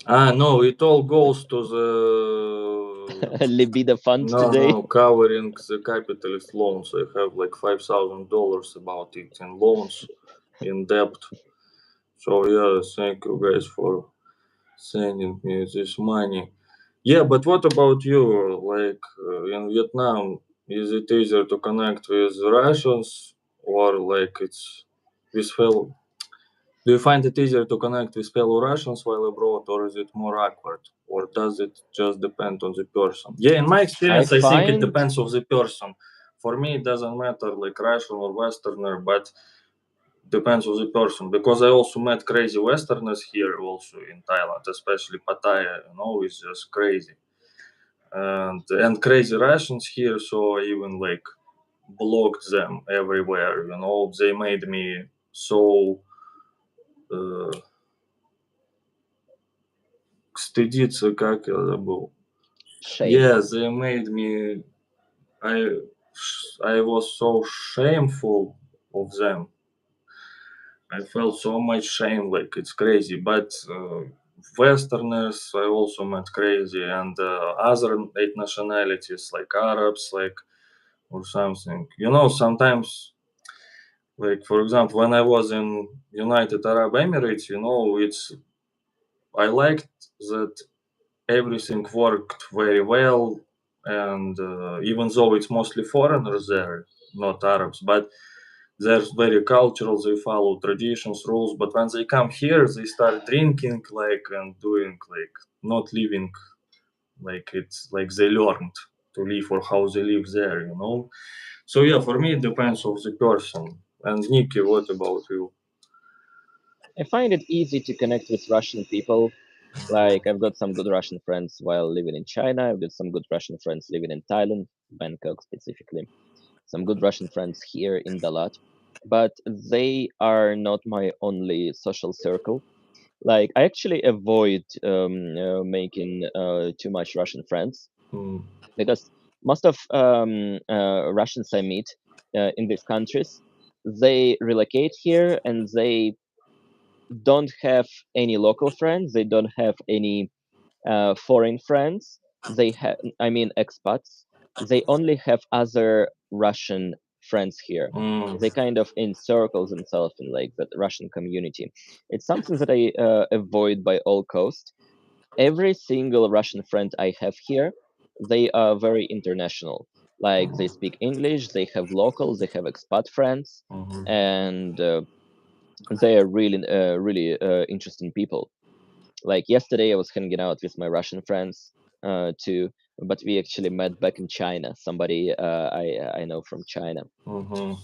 Ah, no, it all goes to the libido fund no, today. covering the capitalist loans. I have like $5,000 about it in loans, in debt. So yeah, thank you guys for sending me this money. Yeah, but what about you? Like in Vietnam, is it easier to connect with Russians or like it's with fellow? Do you find it easier to connect with fellow Russians while abroad, or is it more awkward, or does it just depend on the person? Yeah, in my I experience, I think it find depends on the person. For me, it doesn't matter like Russian or Westerner, but depends on the person because I also met crazy Westerners here also in Thailand, especially Pattaya. You know, it's just crazy, and crazy Russians here. So I even like blocked them everywhere. You know, they made me so uh, стыдиться, как я забыл. shame. Yeah, they made me. I I was so shameful of them. I felt so much shame, like it's crazy. But Westerners, I also met crazy, and other nationalities like Arabs, like or something. You know, sometimes, like for example, when I was in United Arab Emirates, you know, it's I liked that everything worked very well, and even though it's mostly foreigners there, not Arabs, but they're very cultural, they follow traditions, rules, but when they come here they start drinking like and doing like not living like it's like they learned to live or how they live there, you know. So yeah, for me it depends of the person. And Nikki, what about you? I find it easy to connect with Russian people. Like I've got some good Russian friends while living in China. I've got some good Russian friends living in Thailand, Bangkok specifically. Some good Russian friends here in Dalat, but they are not my only social circle. Like I actually avoid making too much Russian friends Hmm. because most of Russians I meet in these countries, they relocate here and they don't have any local friends. They don't have any foreign friends. They have, I mean, expats. They only have other Russian friends here. Hmm. They kind of encircle themselves in like that Russian community. It's something that I avoid by all cost. every single Russian friend I have here, they are very international. Like they speak English, they have locals, they have expat friends, Mhm. and they are really interesting people. Like yesterday, I was hanging out with my Russian friends too, but we actually met back in China. Somebody I know from China. Mhm.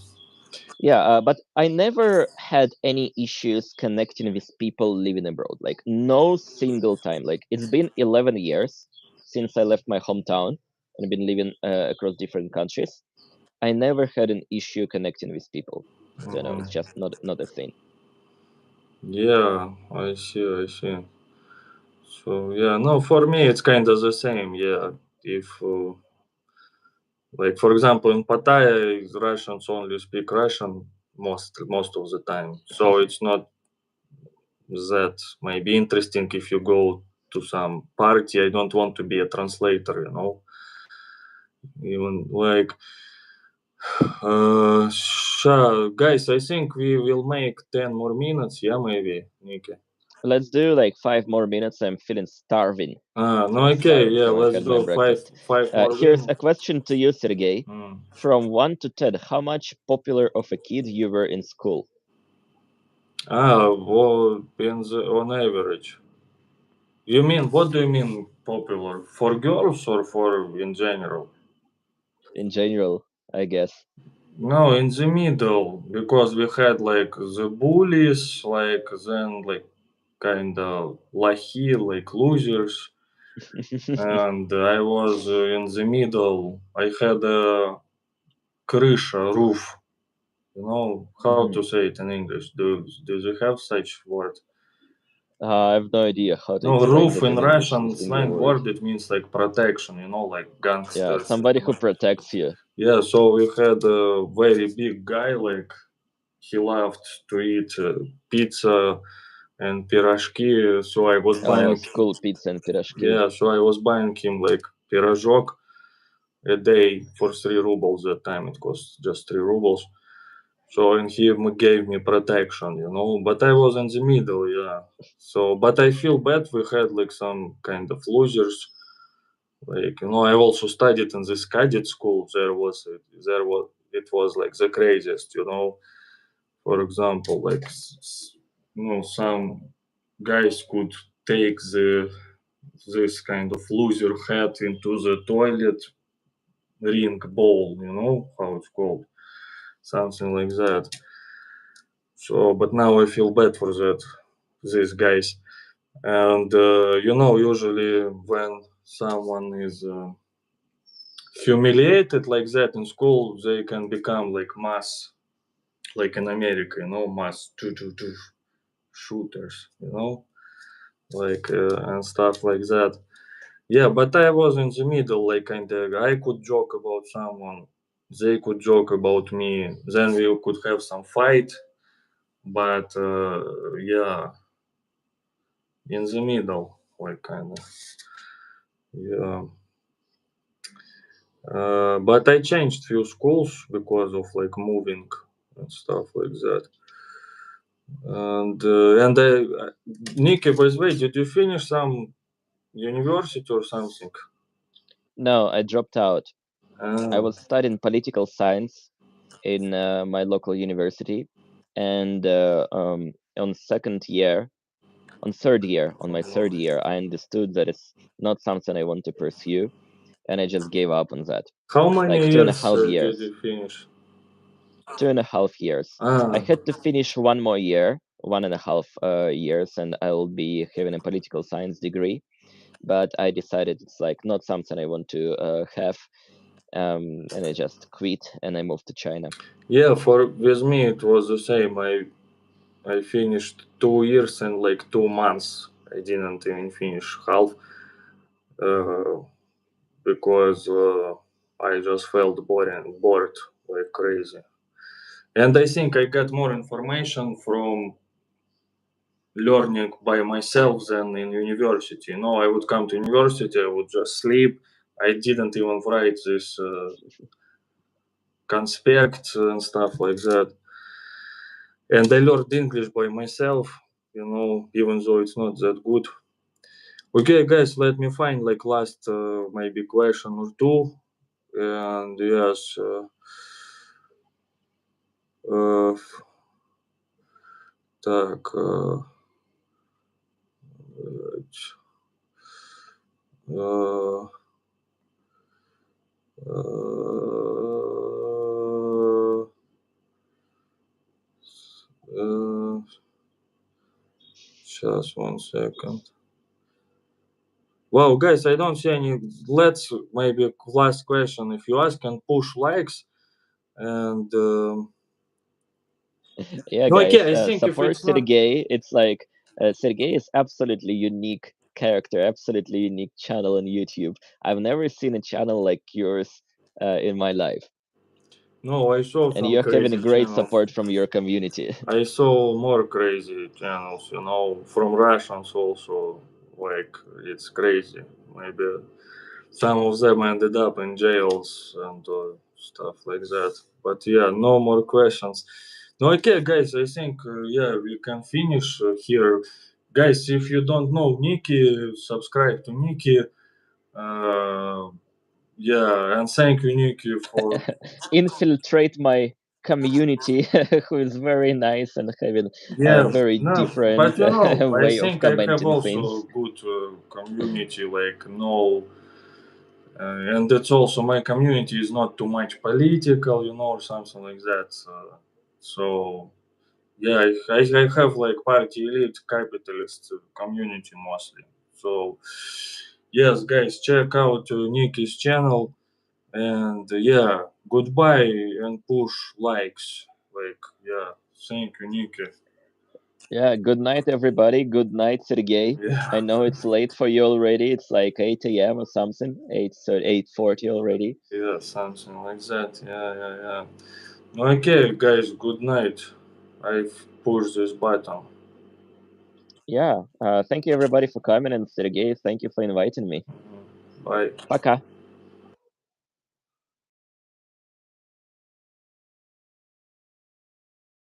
Yeah, but I never had any issues connecting with people living abroad. Like no single time. Like it's been 11 years since I left my hometown and been living across different countries. I never had an issue connecting with people. So no, Mhm. it's just not a thing. Yeah, I see. I see. So yeah, no, for me it's kind of the same. Yeah, if like for example in Pattaya, Russians only speak Russian most of the time. So it's not that maybe interesting if you go to some party. I don't want to be a translator, you know. Even like, sure, guys, I think we will make 10 more minutes. Yeah, maybe, Nikki. Let's do like 5 more minutes. I'm feeling starving. No, I'm okay, starving. yeah, Haven't let's had my do breakfast. five more Here's a minutes. question to you, Sergey. Mm. From 1 to 10, how much popular of a kid you were in school? Well, on average. You mean, what do you mean popular? For girls or for in general? In general, I guess. No, in the middle, because we had like the bullies, like then like kind of lahi, like losers, and I was in the middle. I had a крыша, roof. You know how Mhm. to say it in English? Do you have such word? I have no idea how to No, explain roof that in in English, the Russian single slang word. word it means like protection. You know, like Yeah, gangsters. somebody who protects you. Yeah, so we had a very big guy, like he loved to eat pizza and пирожки. So I was Oh, buying, school pizza and пирожки. yeah, so I was buying him like пирожок a day for 3 rubles. That time it cost just 3 rubles. So and he gave me protection, you know. But I was in the middle, yeah. So, but I feel bad. We had like some kind of losers. Like you know, I also studied in this cadet school. There was it was like the craziest, you know. For example, like you know, some guys could take the this kind of loser hat into the toilet ring bowl. You know how it's called, something like that. So, but now I feel bad for that these guys. And you know, usually when someone is humiliated like that in school, they can become like mass, like in America, you know, mass shooters, you know, like and stuff like that. Yeah, but I was in the middle, like kind of. I could joke about someone, they could joke about me. Then we could have some fight, but yeah, in the middle, like kind of. Yeah. But I changed few schools because of like moving and stuff like that. Nikki, by the way, did you finish some university or something? No, I dropped out. I Uh, was studying political science in my local university, and on my third year, I understood that it's not something I want to pursue, and I just gave up on that. how many Like two and a years half did years. you finish? 2.5 years. I Ah, had to finish one more year, 1.5 years, and I'll be having a political science degree. But I decided it's like not something I want to have, and I just quit and I moved to China. yeah. For with me, it was the same. I finished 2 years and like 2 months. I didn't even finish half uh, because I just felt bored like crazy. And I think I got more information from learning by myself than in university. You know, I would come to university, I would just sleep. I didn't even write this conspects and stuff like that. And I learned English by myself, you know, even though it's not that good. Okay, guys, let me find like last maybe question or two. And yes, uh, так, э, э, э, just 1 second. Wow, guys, I don't see any. Let's maybe last question. If you ask and push likes and Yeah, okay, guys, I think if support it's not Sergey. It's like Sergey is absolutely unique character, absolutely unique channel on YouTube. I've never seen a channel like yours in my life, no, I saw and some you're having a crazy great channels. support from your community. I saw more crazy channels, from Russians also. Like it's crazy. Maybe some of them ended up in jails and stuff like that. But yeah, no more questions. No, okay, guys. I think yeah, we can finish here. Guys, if you don't know Nikki, subscribe to Nikki. Uh, yeah, and thank you, Nikki, for Infiltrate my community, who is very nice and having a yeah, very no, different but I way of think I have commenting also things. good community, like no, and it's also my community is not too much political, or something like that. So yeah, I have like party elite capitalist community mostly. So yes, guys, check out Nikki's channel, and yeah, goodbye and push likes. Like yeah, thank you, Nikki. Yeah, good night, everybody. Good night, Sergey. Yeah. I know it's late for you already. It's like 8 a.m. or something. 8:40 already. Yeah, something like that. Yeah, yeah, yeah. Okay, guys, good night. I've pushed this button. Yeah. Thank you, everybody, for coming. And Sergey, thank you for inviting me. Bye. Пока.